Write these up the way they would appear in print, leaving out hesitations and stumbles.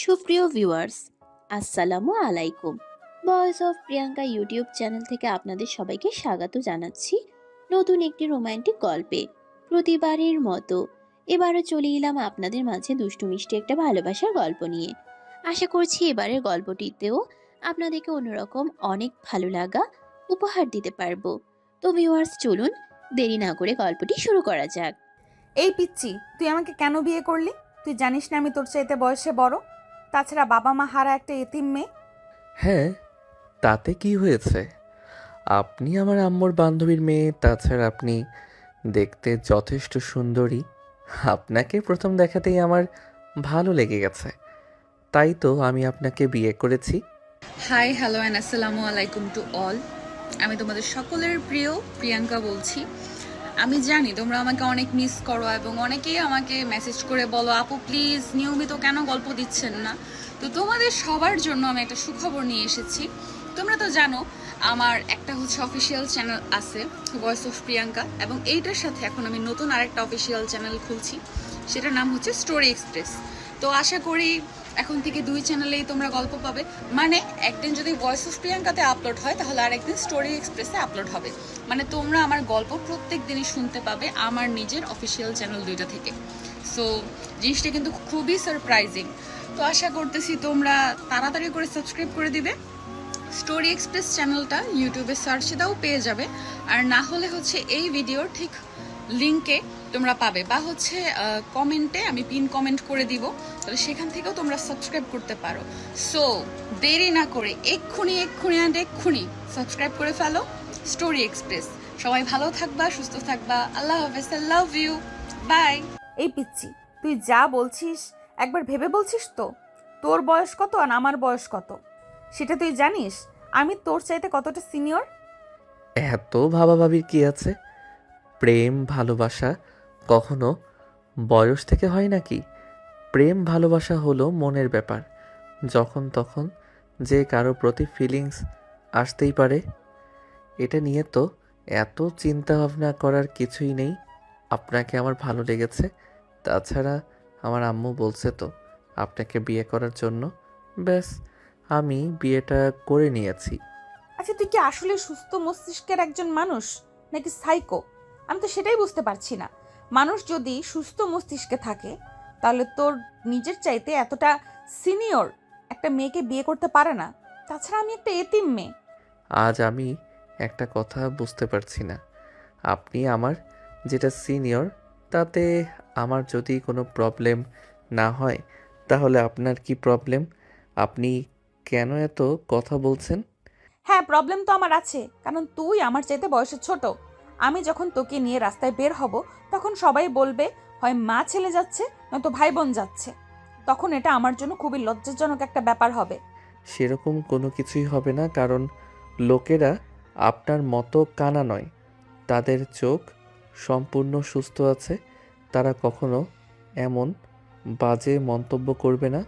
সুপ্রিয় ভিউয়ার্স, আসসালামু আলাইকুম। Voice of Priyanka YouTube channel থেকে আপনাদের সবাইকে স্বাগত জানাচ্ছি নতুন একটি রোমান্টিক গল্পে। প্রতিবারের মতো এবারও চলে এলাম আপনাদের মাঝে দুষ্টু মিষ্টি একটা ভালোবাসার গল্প নিয়ে। আশা করছি এবারের গল্পটিতেও আপনাদেরকে অন্যরকম অনেক ভালো লাগা উপহার দিতে পারবো। তো ভিউয়ার্স, চলুন দেরি না করে গল্পটি শুরু করা যাক। এই পিচ্চি, তুই আমাকে কেন বিয়ে করলি? তুই জানিস না আমি তোর চাইতে বয়সে বড়? তাছাড়া বাবা মা হারা একটা এতিম মেয়ে। হ্যাঁ, তাতে কি হয়েছে? আপনি আমার আম্মুর বান্ধবীর মেয়ে, তাছাড়া আপনি দেখতে যথেষ্ট সুন্দরী। আপনাকে প্রথম দেখাতেই আমার ভালো লেগে গেছে, তাই তো আমি আপনাকে বিয়ে করেছি। হাই, হ্যালো অ্যান্ড আসসালামু আলাইকুম টু অল। আমি তোমাদের সকলের প্রিয় প্রিয়াঙ্কা বলছি। আমি জানি তোমরা আমাকে অনেক মিস করো এবং অনেকেই আমাকে মেসেজ করে বলো, আপু প্লিজ নিয়মিত কেন গল্প দিচ্ছেন না। তো তোমাদের সবার জন্য আমি একটা সুখবর নিয়ে এসেছি। তোমরা তো জানো আমার একটা হচ্ছে অফিসিয়াল চ্যানেল আছে, ভয়েস অফ প্রিয়াঙ্কা, এবং এইটার সাথে এখন আমি নতুন আরেকটা অফিসিয়াল চ্যানেল খুলছি, সেটার নাম হচ্ছে স্টোরি এক্সপ্রেস। তো আশা করি এখন থেকে দুই চ্যানেলেই তোমরা গল্প পাবে। মানে একদিন যদি ভয়েস অফ প্রিয়াঙ্কাতে আপলোড হয় তাহলে আরেকদিন স্টোরি এক্সপ্রেসে আপলোড হবে। মানে তোমরা আমার গল্প প্রত্যেক দিনই শুনতে পাবে আমার নিজের অফিসিয়াল চ্যানেল দুইটা থেকে। সো জিনিসটা কিন্তু খুবই সারপ্রাইজিং। তো আশা করতেছি তোমরা তাড়াতাড়ি করে সাবস্ক্রাইব করে দিবে। স্টোরি এক্সপ্রেস চ্যানেলটা ইউটিউবে সার্চে দাও, পেয়ে যাবে। আর না হলে হচ্ছে এই ভিডিওর ঠিক লিঙ্কে তোমরা পাবে, বা হচ্ছে কমেন্টে আমি পিন কমেন্ট করে দিব, তাহলে সেখান থেকেও তোমরা সাবস্ক্রাইব করতে পারো। সো দেরি না করে এক্ষুনি সাবস্ক্রাইব করে ফেলো স্টোরি এক্সপ্রেস। সবাই ভালো থাকবা, সুস্থ থাকবা। আল্লাহ হাফেজ, আই লাভ ইউ, বাই। এই পিচ্চি, তুই যা বলছিস একবার ভেবে বলছিস তো? তোর বয়স কত আর আমার বয়স কত সেটা তুই জানিস? আমি তোর চাইতে কতটা সিনিয়র? এত ভাবাভাবির কি আছে? প্রেম ভালোবাসা কখনো বয়স থেকে হয় নাকি? প্রেম ভালোবাসা হলো মনের ব্যাপার। যখন তখন যে কারো প্রতি ফিলিংস আসতেই পারে। এটা নিয়ে তো এত চিন্তা ভাবনা করার কিছুই নেই। আপনাকে আমার ভালো লেগেছে, তাছাড়া আমার আম্মু বলছে তো আপনাকে বিয়ে করার জন্য। ব্যাস, আমি বিয়েটা করে নিয়েছি। আচ্ছা, তুই কি আসলে সুস্থ মস্তিষ্কের একজন মানুষ নাকি সাইকো? আমি তো সেটাই বুঝতে পারছি না। মানুষ যদি সুস্থ মস্তিষ্কে থাকে তাহলে তোর নিজের চাইতে এতটা সিনিয়র একটা মেয়েকে বিয়ে করতে পারে না। তাছাড়া আমি একটা এতিম মেয়ে। আজ আমি একটা কথা বুঝতে পারছি না। আপনি আমার যেটা সিনিয়র, তাতে আমার যদি কোনো প্রবলেম না হয়, তাহলে আপনার কি প্রবলেম? আপনি কেন এত কথা বলছেন? হ্যাঁ, প্রবলেম তো আমার আছে, কারণ তুই আমার চাইতে বয়সে ছোট। আমি যখন তোকে নিয়ে রাস্তায় বের হব তখন সবাই বলবে হয় মা ছেলে যাচ্ছে নয়তো ভাই বোন যাচ্ছে। তখন এটা আমার জন্য খুবই লজ্জাজনক একটা ব্যাপার হবে। সেরকম কোনো কিছুই হবে না, কারণ লোকেরা আপনার মতো কানা নয়। তাদের চোখ সম্পূর্ণ সুস্থ আছে। তারা কখনো এমন বাজে মন্তব্য করবে না।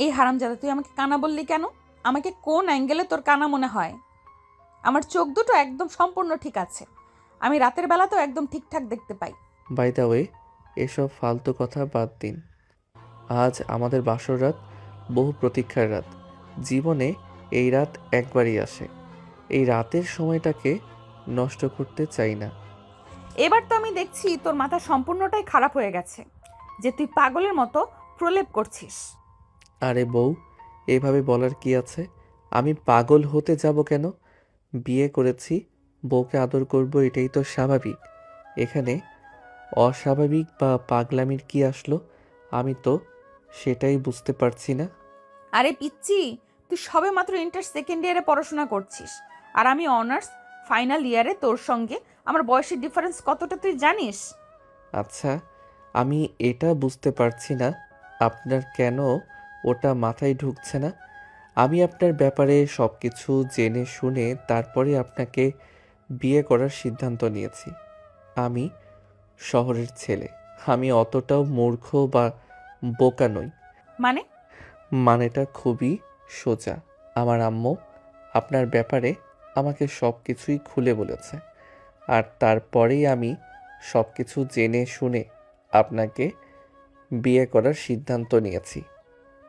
এই হারামজাদা, তুই আমাকে কানা বললি কেন? আমাকে কোন অ্যাঙ্গেলে তোর কানা মনে হয়? আমার চোখ দুটো একদম সম্পূর্ণ ঠিক আছে। আমি রাতের বেলাতেও একদম ঠিকঠাক দেখতে পাই। বাই দ্য ওয়ে, এসব ফালতু কথা বাদ দিন। আজ আমাদের বাসর রাত, বহু প্রতীক্ষার রাত। জীবনে এই রাত একবারই আসে। এই রাতের সময়টাকে নষ্ট করতে চাই না। এবার তো আমি দেখছি তোর মাথা সম্পূর্ণটাই খারাপ হয়ে গেছে, যে তুই পাগলের মতো প্রলেপ করছিস। আরে বউ, এভাবে বলার কি আছে? আমি পাগল হতে যাব কেন? বিয়ে করেছি, বউকে আদর করব, এটাই তো স্বাভাবিক। এখানে অস্বাভাবিক বা পাগলামির কি আসলো? আমি তো সেটাই বুঝতে পারছি না। আরে পিচ্চি, তুই সবে মাত্র ইন্টার সেকেন্ড ইয়ারে পড়াশোনা করছিস, আর আমি অনার্স ফাইনাল ইয়ারে। তোর সঙ্গে আমার বয়সের ডিফারেন্স কতটা তুই জানিস? আচ্ছা, আমি এটা বুঝতে পারছি না আপনার কেন ওটা মাথায় ঢুকছে না। আমি আপনার ব্যাপারে সব কিছু জেনে শুনে তারপরে আপনাকে বিয়ে করার সিদ্ধান্ত নিয়েছি। আমি শহরের ছেলে, আমি অতটাও মূর্খ বা বোকা নই। মানে? মানেটা খুবই সোজা। আমার আম্মু আপনার ব্যাপারে আমাকে সব কিছুই খুলে বলেছে, আর তারপরেই আমি সব কিছু জেনে শুনে আপনাকে বিয়ে করার সিদ্ধান্ত নিয়েছি।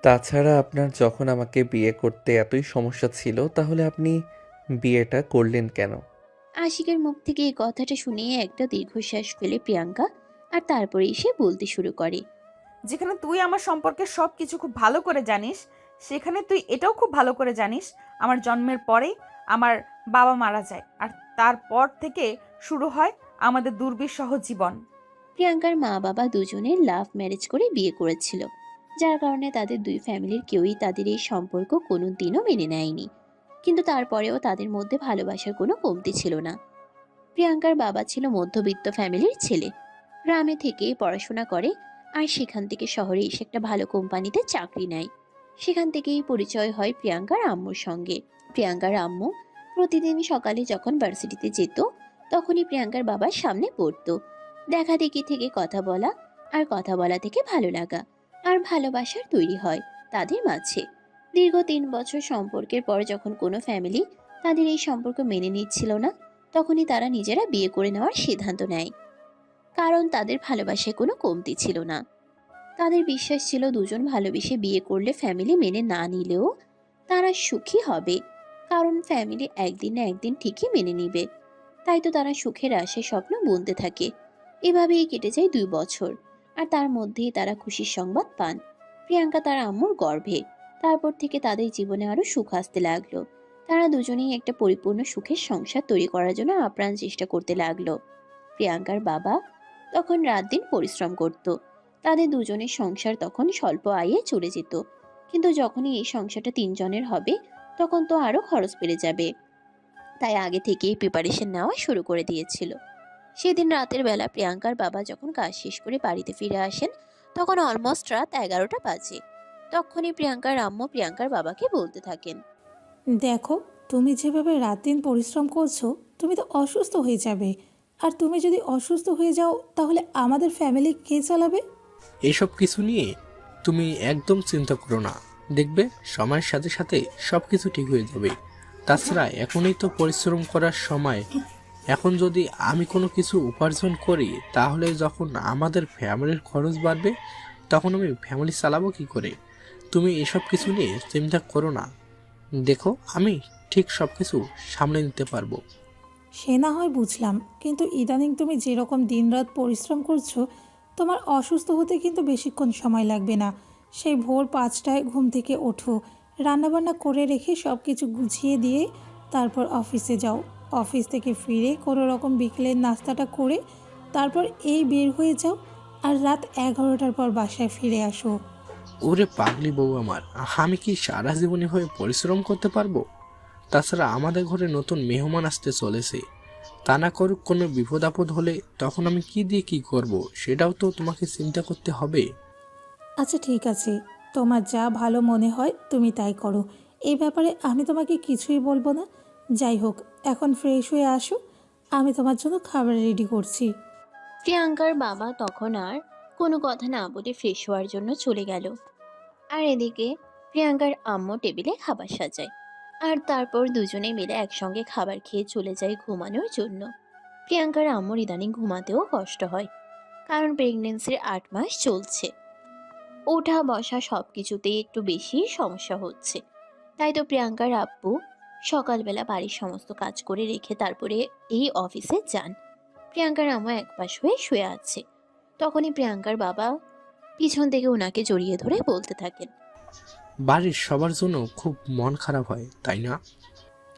তাছাড়া আপনার যখন আমাকে বিয়ে করতে এতই সমস্যা ছিল, তাহলে আপনি বিয়েটা করলেন কেন? আশিকের মুখ থেকে এই কথাটা শুনে একটা দীর্ঘশ্বাস ফেলে প্রিয়াঙ্কা আর তারপরে এসে বলতে শুরু করে। যেখানে তুই আমার সম্পর্কে সব কিছু খুব ভালো করে জানিস, সেখানে তুই এটাও খুব ভালো করে জানিস আমার জন্মের পরেই আমার বাবা মারা যায়, আর তারপর থেকে শুরু হয় আমাদের দুর্বিষহ জীবন। প্রিয়াঙ্কার মা বাবা দুজনে লাভ ম্যারেজ করে বিয়ে করেছিল, যার কারণে তাদের দুই ফ্যামিলির কেউই তাদের এই সম্পর্ক কোনো দিনও মেনে নেয়নি। কিন্তু তারপরেও তাদের মধ্যে ভালোবাসার কোনো কমতি ছিল না। প্রিয়াঙ্কার বাবা ছিল মধ্যবিত্ত ফ্যামিলির ছেলে, গ্রামে থেকে পড়াশোনা করে আর সেখান থেকে শহরে এসে একটা ভালো কোম্পানিতে চাকরি নেয়। সেখান থেকেই পরিচয় হয় প্রিয়াঙ্কার আম্মুর সঙ্গে। প্রিয়াঙ্কার আম্মু প্রতিদিন সকালে যখন ভার্সিটিতে যেত, তখনই প্রিয়াঙ্কার বাবার সামনে পড়তো। দেখা দেখি থেকে কথা বলা, আর কথা বলা থেকে ভালো লাগা আর ভালোবাসার তৈরি হয় তাদের মাঝে। দীর্ঘ 3 বছর সম্পর্কের পর যখন কোনো ফ্যামিলি তাদের এই সম্পর্ক মেনে নিচ্ছিল না, তখনই তারা নিজেরা বিয়ে করে নেওয়ার সিদ্ধান্ত নেয়। কারণ তাদের ভালোবাসায় কোনো কমতি ছিল না। তাদের বিশ্বাস ছিল দুজন ভালোবেসে বিয়ে করলে ফ্যামিলি মেনে না নিলেও তারা সুখী হবে, কারণ ফ্যামিলি একদিন না একদিন ঠিকই মেনে নিবে। তাই তো তারা সুখের আশায় স্বপ্ন বুনতে থাকে। এভাবেই কেটে যায় 2 বছর, আর তার মধ্যেই তারা খুশির সংবাদ পান, প্রিয়াঙ্কা তার আম্মুর গর্ভে। তারপর থেকে তাদের জীবনে আরো সুখ আসতে লাগলো। তারা দুজনেই একটা পরিপূর্ণ সুখের সংসার তৈরি করার জন্য আপ্রাণ চেষ্টা করতে লাগলো। প্রিয়াঙ্কার বাবা তখন রাত দিন পরিশ্রম করত। তাদের দুজনের সংসার তখন স্বল্প আয়ে চলে যেত। কিন্তু যখনই এই সংসারটা 3 জনের হবে, তখন তো আরো খরচ বেড়ে যাবে। তাই আগে থেকেই প্রিপারেশন নেওয়া শুরু করে দিয়েছিল। সেদিন রাতের বেলা প্রিয়াঙ্কার বাবা যখন কাজ শেষ করে বাড়িতে ফিরে আসেন, তখন অলমোস্ট রাত 11টা বাজে। তখনই প্রিয়াঙ্কার আম্মু প্রিয়াঙ্কার বাবাকে বলতে থাকেন, দেখো, তুমি যেভাবে রাত দিন পরিশ্রম করছো, তুমি তো অসুস্থ হয়ে যাবে। আর তুমি যদি অসুস্থ হয়ে যাও, তাহলে আমাদের ফ্যামিলি কে চালাবে? এসব কিছু নিয়ে তুমি একদম চিন্তা করো না, দেখবে সময়ের সাথে সাথে সব কিছু ঠিক হয়ে যাবে। তাছাড়া এখনই তো পরিশ্রম করার সময়। এখন যদি আমি কোনো কিছু উপার্জন করি, তাহলে যখন আমাদের ফ্যামিলির খরচ বাড়বে, তখন আমি ফ্যামিলি চালাবো কি করে? তুমি এসব কিছু নিয়ে চিন্তা করো না, দেখো আমি ঠিক সব কিছু সামলে নিতে পারবো। সে না হয় বুঝলাম, কিন্তু ইদানিং তুমি যেরকম দিনরাত পরিশ্রম করছো, তোমার অসুস্থ হতে কিন্তু বেশিক্ষণ সময় লাগবে না। সেই ভোর 5টায় ঘুম থেকে ওঠো, রান্নাবান্না করে রেখে সব কিছু গুছিয়ে দিয়ে তারপর অফিসে যাও। অফিস থেকে ফিরে কোনো রকম বিকেলের নাস্তাটা করে তারপর এই বের হয়ে যাও, আর রাত 11টার পর বাসায় ফিরে আসো। ওরে পাগলি বউ আমার, আমি কি সারা জীবনে হয়ে পরিশ্রম করতে পারবো? তাছাড়া আমাদের ঘরে নতুন মেহমান আসতে চলেছে, তা না করুক কোনো বিপদ আপদ হলে তখন আমি কি দিয়ে কি করব, সেটাও তো তোমাকে চিন্তা করতে হবে। আচ্ছা ঠিক আছে, তোমার যা ভালো মনে হয় তুমি তাই করো। এই ব্যাপারে আমি তোমাকে কিছুই বলবো না। যাই হোক, এখন ফ্রেশ হয়ে আসো, আমি তোমার জন্য খাবার রেডি করছি। প্রিয়াঙ্কার বাবা তখন আর কোনো কথা না বলে ফ্রেশ হওয়ার জন্য চলে গেল। আর এদিকে প্রিয়াঙ্কার আম্মু টেবিলে খাবার সাজায়, আর তারপর দুজনে মিলে একসঙ্গে খাবার খেয়ে চলে যায় ঘুমানোর জন্য। প্রিয়াঙ্কার আম্মুর ইদানিং ঘুমাতেও কষ্ট হয়, কারণ প্রেগনেন্সির 8 মাস চলছে। ওঠা বসা সবকিছুতেই একটু বেশি সমস্যা হচ্ছে। তাই তো প্রিয়াঙ্কার আব্বু সকালবেলা বাড়ির সমস্ত কাজ করে রেখে তারপরে এই অফিসে যান। প্রিয়াঙ্কার আম্মু একপাশ হয়ে শুয়ে আছে। তখনই প্রিয়াঙ্কার বাবা পিছন থেকে ওনাকে জড়িয়ে ধরে বলতে থাকেন, বাড়ির সবার জন্য খুব মন খারাপ হয়, তাই না?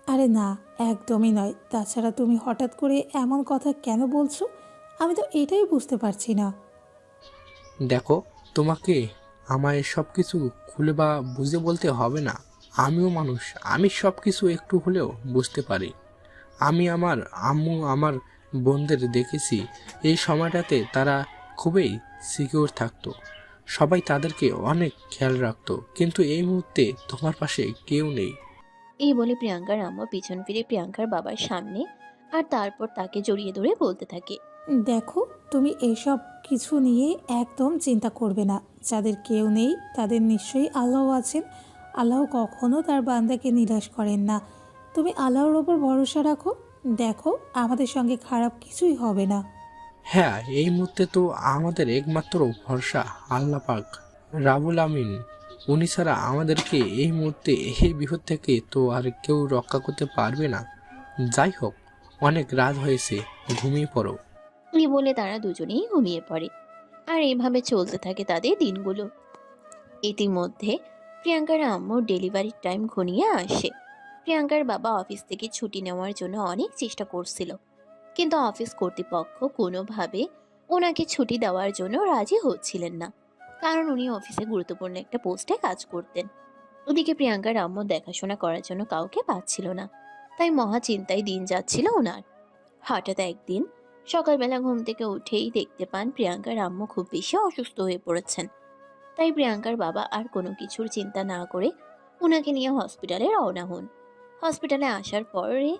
আরে না, একদমই নয়। তাছাড়া তুমি হঠাৎ করে এমন কথা কেন বলছো, আমি তো এটাই বুঝতে পারছি না। দেখো, তোমাকে আমায় সব কিছু খুলে বা বুঝে বলতে হবে না। আমিও মানুষ, আমি সব কিছু একটু হলেও বুঝতে পারি। আমি আমার আম্মু আমার বোনদের দেখেছি, এই সময়টাতে তারা খুবই সিকিউর থাকতো, সবাই তাদেরকে অনেক খেয়াল রাখতো, কিন্তু এই মুহূর্তে তোমার পাশে কেউ নেই। এই বলে প্রিয়াঙ্কার আম্মু পিছন ফিরে প্রিয়াঙ্কার বাবার সামনে আর তারপর তাকে জড়িয়ে ধরে বলতে থাকে, দেখো, তুমি এসব কিছু নিয়ে একদম চিন্তা করবে না। যাদের কেউ নেই তাদের নিশ্চয়ই আল্লাহ আছেন। আল্লাহ কখনো তার বান্দাকে নিরাশ করেন না। তুমি আল্লাহর ওপর ভরসা রাখো, দেখো আমাদের সঙ্গে খারাপ কিছুই হবে না। হ্যাঁ, এই মুহূর্তে তো আমাদের একমাত্র ভরসা আল্লাহ পাক রাবুল আমিন। উনি ছাড়া আমাদেরকে এই মুহূর্তে এই বিপদ থেকে তো আর কেউ রক্ষা করতে পারবে না। যাই হোক, অনেক রাত হয়েছে, ঘুমিয়ে পড়ো। এই বলে তারা দুজনেই ঘুমিয়ে পড়ে। আর এভাবে চলতে থাকে তাদের দিনগুলো। ইতিমধ্যে প্রিয়াঙ্কার আম্মুর ডেলিভারির টাইম ঘনিয়ে আসে। প্রিয়াঙ্কার বাবা অফিস থেকে ছুটি নেওয়ার জন্য অনেক চেষ্টা করছিল, কিন্তু অফিস কর্তৃপক্ষ কোনোভাবে ওনাকে ছুটি দেওয়ার জন্য রাজি হচ্ছিলেন না, কারণ উনি অফিসে গুরুত্বপূর্ণ একটা পোস্টে কাজ করতেন। ওদিকে প্রিয়াঙ্কার আম্মু দেখাশোনা করার জন্য কাউকে পাচ্ছিল না, তাই মহা চিন্তায় দিন যাচ্ছিল ওনার। হঠাৎ একদিন সকালবেলা ঘুম থেকে উঠেই দেখতে পান প্রিয়াঙ্কার আম্মু খুব বেশি অসুস্থ হয়ে পড়েছেন। তাই প্রিয়াঙ্কার বাবা আর কোনো কিছুর চিন্তা না করে ওনাকে নিয়ে হসপিটালে রওনা হন। হসপিটালে আসার পরে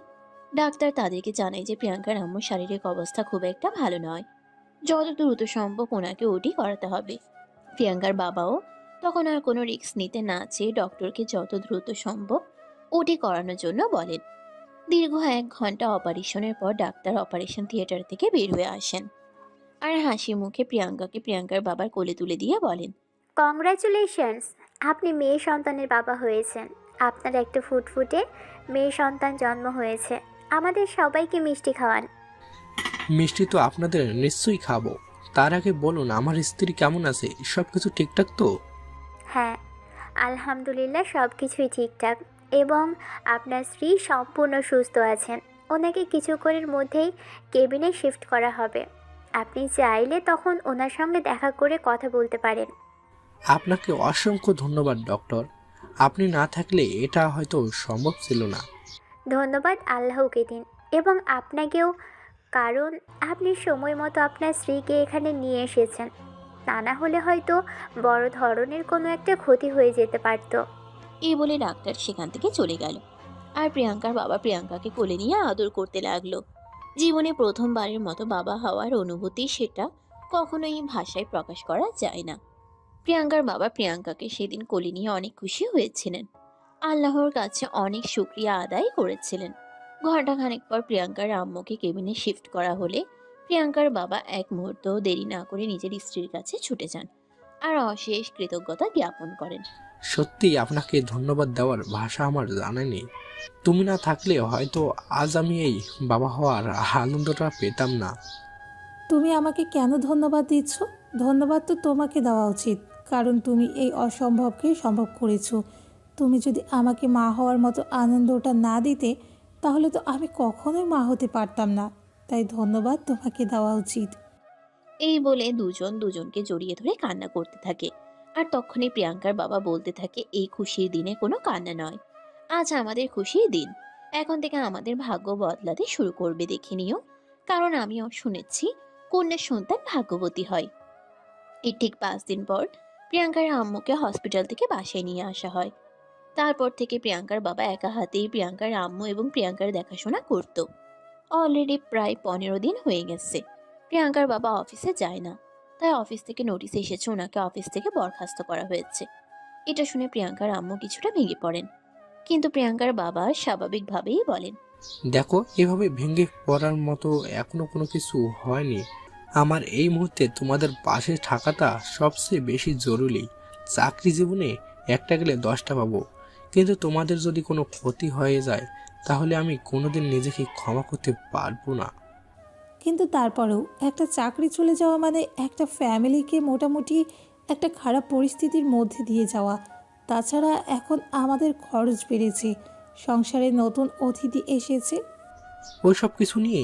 ডাক্তার তাদেরকে জানায় যে প্রিয়াঙ্কার আম্মুর শারীরিক অবস্থা খুব একটা ভালো নয়, যত দ্রুত সম্ভব ওনাকে ওটি করাতে হবে। প্রিয়াঙ্কার বাবাও তখন আর কোনো রিস্ক নিতে না চেয়ে ডক্টরকে যত দ্রুত সম্ভব ওটি করানোর জন্য বলেন। দীর্ঘ 1 ঘন্টা অপারেশনের পর ডাক্তার অপারেশন থিয়েটার থেকে বের হয়ে আসেন আর হাসি মুখে প্রিয়াঙ্কাকে প্রিয়াঙ্কার বাবার কোলে তুলে দিয়ে বলেন, কংগ্রাচুলেশনস, আপনি মেয়ে সন্তানের বাবা হয়েছেন। আপনার একটা ফুটফুটে মেয়ে সন্তান জন্ম হয়েছে। আমাদের সবাইকে মিষ্টি খাওয়ান। মিষ্টি তো আপনাদের নিশ্চয়ই খাবো। তার আগে বলুন, আমার স্ত্রী কেমন আছে? সব কিছু ঠিকঠাক তো? হ্যাঁ, আলহামদুলিল্লাহ সব কিছুই ঠিকঠাক, এবং আপনার স্ত্রী সম্পূর্ণ সুস্থ আছেন। ওনাকে কিছুক্ষণের মধ্যেই কেবিনে শিফট করা হবে। আপনি চাইলে তখন ওনার সঙ্গে দেখা করে কথা বলতে পারেন। আপনাকে অসংখ্য ধন্যবাদ ডক্টর। আপনি না থাকলে এটা হয়তো সম্ভব ছিল না। ধন্যবাদ আল্লাহকে দিন, এবং আপনাকেও, কারণ আপনি সময় মতো আপনার স্ত্রীকে এখানে নিয়ে এসেছেন। তা না হলে হয়তো বড় ধরনের কোনো একটা ক্ষতি হয়ে যেতে পারত। এই বলে ডাক্তার সেখান থেকে চলে গেল। আর প্রিয়াঙ্কার বাবা প্রিয়াঙ্কাকে কোলে নিয়ে আদর করতে লাগলো। জীবনে প্রথমবারের মতো বাবা হওয়ার অনুভূতি, সেটা কখনোই ভাষায় প্রকাশ করা যায় না। প্রিয়াঙ্কার বাবা প্রিয়াঙ্কাকে সেদিন কোলে নিয়ে অনেক খুশি হয়েছিলেন, আল্লাহর কাছে অনেক শুকরিয়া আদায় করেছিলেন। ঘণ্টাখানেক পর প্রিয়াঙ্কার আম্মুকে কেবিনে শিফট করা হলে প্রিয়াঙ্কার বাবা এক মুহূর্তও দেরি না করে নিজের স্ত্রীর কাছে ছুটে যান আর অশেষ কৃতজ্ঞতা জ্ঞাপন করেন। সত্যি আপনাকে ধন্যবাদ দেওয়ার ভাষা আমার জানা নেই। তুমি না থাকলে হয়তো আজ আমি এই বাবা হওয়ার আনন্দটা পেতাম না। তুমি আমাকে কেন ধন্যবাদ দিচ্ছ? ধন্যবাদ তো তোমাকে দেওয়া উচিত, কারণ তুমি এই অসম্ভবকে সম্ভব করেছো। তুমি যদি আমাকে মা হওয়ার মতো আনন্দটা না দিতে, তাহলে তো আমি কখনোই মা হতে পারতাম না। তাই ধন্যবাদ তোমাকে দেওয়া উচিত। এই বলে দুজন দুজনকে জড়িয়ে ধরে কান্না করতে থাকে। আর তখনই প্রিয়াঙ্কার বাবা বলতে থাকে, এই খুশির দিনে কোনো কান্না নয়, আজ আমাদের খুশির দিন। এখন থেকে আমাদের ভাগ্য বদলাতে শুরু করবে, দেখে নিও। কারণ আমিও শুনেছি কন্যা সন্তান ভাগ্যবতী হয়। এর ঠিক 5 দিন পর প্রিয়াঙ্কার আম্মুকে হসপিটাল থেকে বাসায় নিয়ে আসা হয়। তারপর থেকে প্রিয়াঙ্কার বাবা একা হাতেই প্রিয়াঙ্কার আম্মু এবং প্রিয়াঙ্কার দেখাশোনা করত। অলরেডি প্রায় 15 দিন হয়ে গেছে প্রিয়াঙ্কার বাবা অফিসে যায় না, তাই অফিস থেকে নোটিশ এসেছে ওনাকে অফিস থেকে বরখাস্ত করা হয়েছে। এটা শুনে প্রিয়াঙ্কার আম্মু কিছুটা ভেঙে পড়েন, কিন্তু প্রিয়াঙ্কার বাবা স্বাভাবিকভাবেই বলেন, দেখো, এভাবে ভেঙে পড়ার মতো এখনো কোনো কিছু হয়নি। আমার এই মুহূর্তে তোমাদের পাশে থাকাটা সবচেয়ে বেশি জরুরি। চাকরি জীবনে একটা গেলে 10টা পাবো, কিন্তু তোমাদের যদি কোনো ক্ষতি হয়ে যায় তাহলে আমি কোনোদিন নিজেকে ক্ষমা করতে পারবো না। কিন্তু তারপরেও একটা চাকরি চলে যাওয়া মানে একটা ফ্যামিলিকে মোটামুটি একটা খারাপ পরিস্থিতির মধ্যে দিয়ে যাওয়া। তাছাড়া এখন আমাদের খরচ বেড়েছে, সংসারে নতুন অতিথি এসেছে। ওই সব কিছু নিয়ে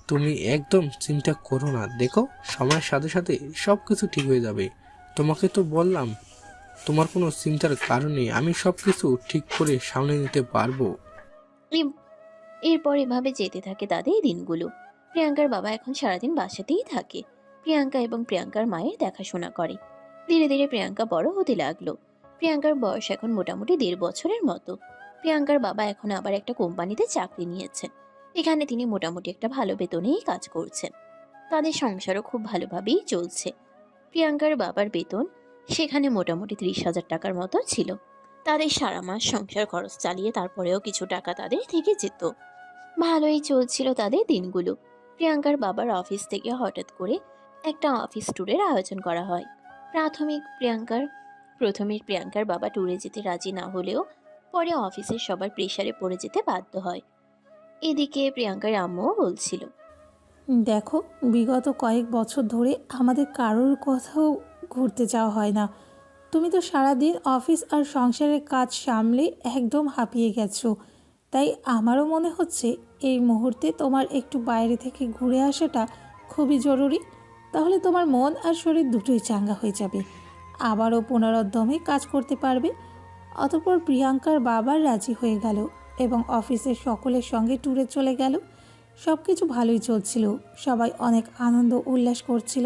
তুমি একদম চিন্তা করো না। দেখো, সময়ের সাথে সাথে সব কিছু ঠিক হয়ে যাবে। তোমাকে তো বললাম, তোমার কোনো চিন্তার কারণে আমি সব কিছু ঠিক করে সামলে নিতে পারবো। এরপর এভাবে যেতে থাকে তাদের দিনগুলো। প্রিয়াঙ্কার বাবা এখন সারাদিন বাসাতেই থাকে, প্রিয়াঙ্কা এবং প্রিয়াঙ্কার মায়ের দেখাশোনা করে। ধীরে ধীরে প্রিয়াঙ্কা বড় হতে লাগলো। প্রিয়াঙ্কার বয়স এখন মোটামুটি 1.5 বছরের মতো। প্রিয়াঙ্কার বাবা এখন আবার একটা কোম্পানিতে চাকরি নিয়েছেন। এখানে তিনি মোটামুটি একটা ভালো বেতনেই কাজ করছেন। তাদের সংসারও খুব ভালোভাবেই চলছে। প্রিয়াঙ্কার বাবার বেতন সেখানে মোটামুটি 30,000 টাকার মতো ছিল। তাদের সারা মাস সংসার খরচ চালিয়ে তারপরেও কিছু টাকা তাদের থেকে যেত। ভালোই চলছিল তাদের দিনগুলো। প্রিয়াঙ্কার বাবার অফিস থেকে হঠাৎ করে একটা অফিস ট্যুরের আয়োজন করা হয়। প্রথমে প্রিয়াঙ্কার বাবা ট্যুরে যেতে রাজি না হলেও পরে অফিসের সবার প্রেশারে পড়ে যেতে বাধ্য হয়। এদিকে প্রিয়াঙ্কার আম্মুও বলছিল, দেখো, বিগত কয়েক বছর ধরে আমাদের কারোর কোথাও ঘুরতে যাওয়া হয় না। তুমি তো সারাদিন অফিস আর সংসারের কাজ সামলে একদম হাঁপিয়ে গেছো। তাই আমারও মনে হচ্ছে এই মুহূর্তে তোমার একটু বাইরে থেকে ঘুরে আসাটা খুবই জরুরি। তাহলে তোমার মন আর শরীর দুটোই চাঙ্গা হয়ে যাবে, আবারও পুনরুদ্যমে কাজ করতে পারবে। অতঃপর প্রিয়াঙ্কার বাবা রাজি হয়ে গেল এবং অফিসের সকলের সঙ্গে ট্যুরে চলে গেল। সব কিছু ভালোই চলছিল, সবাই অনেক আনন্দ উল্লাস করছিল।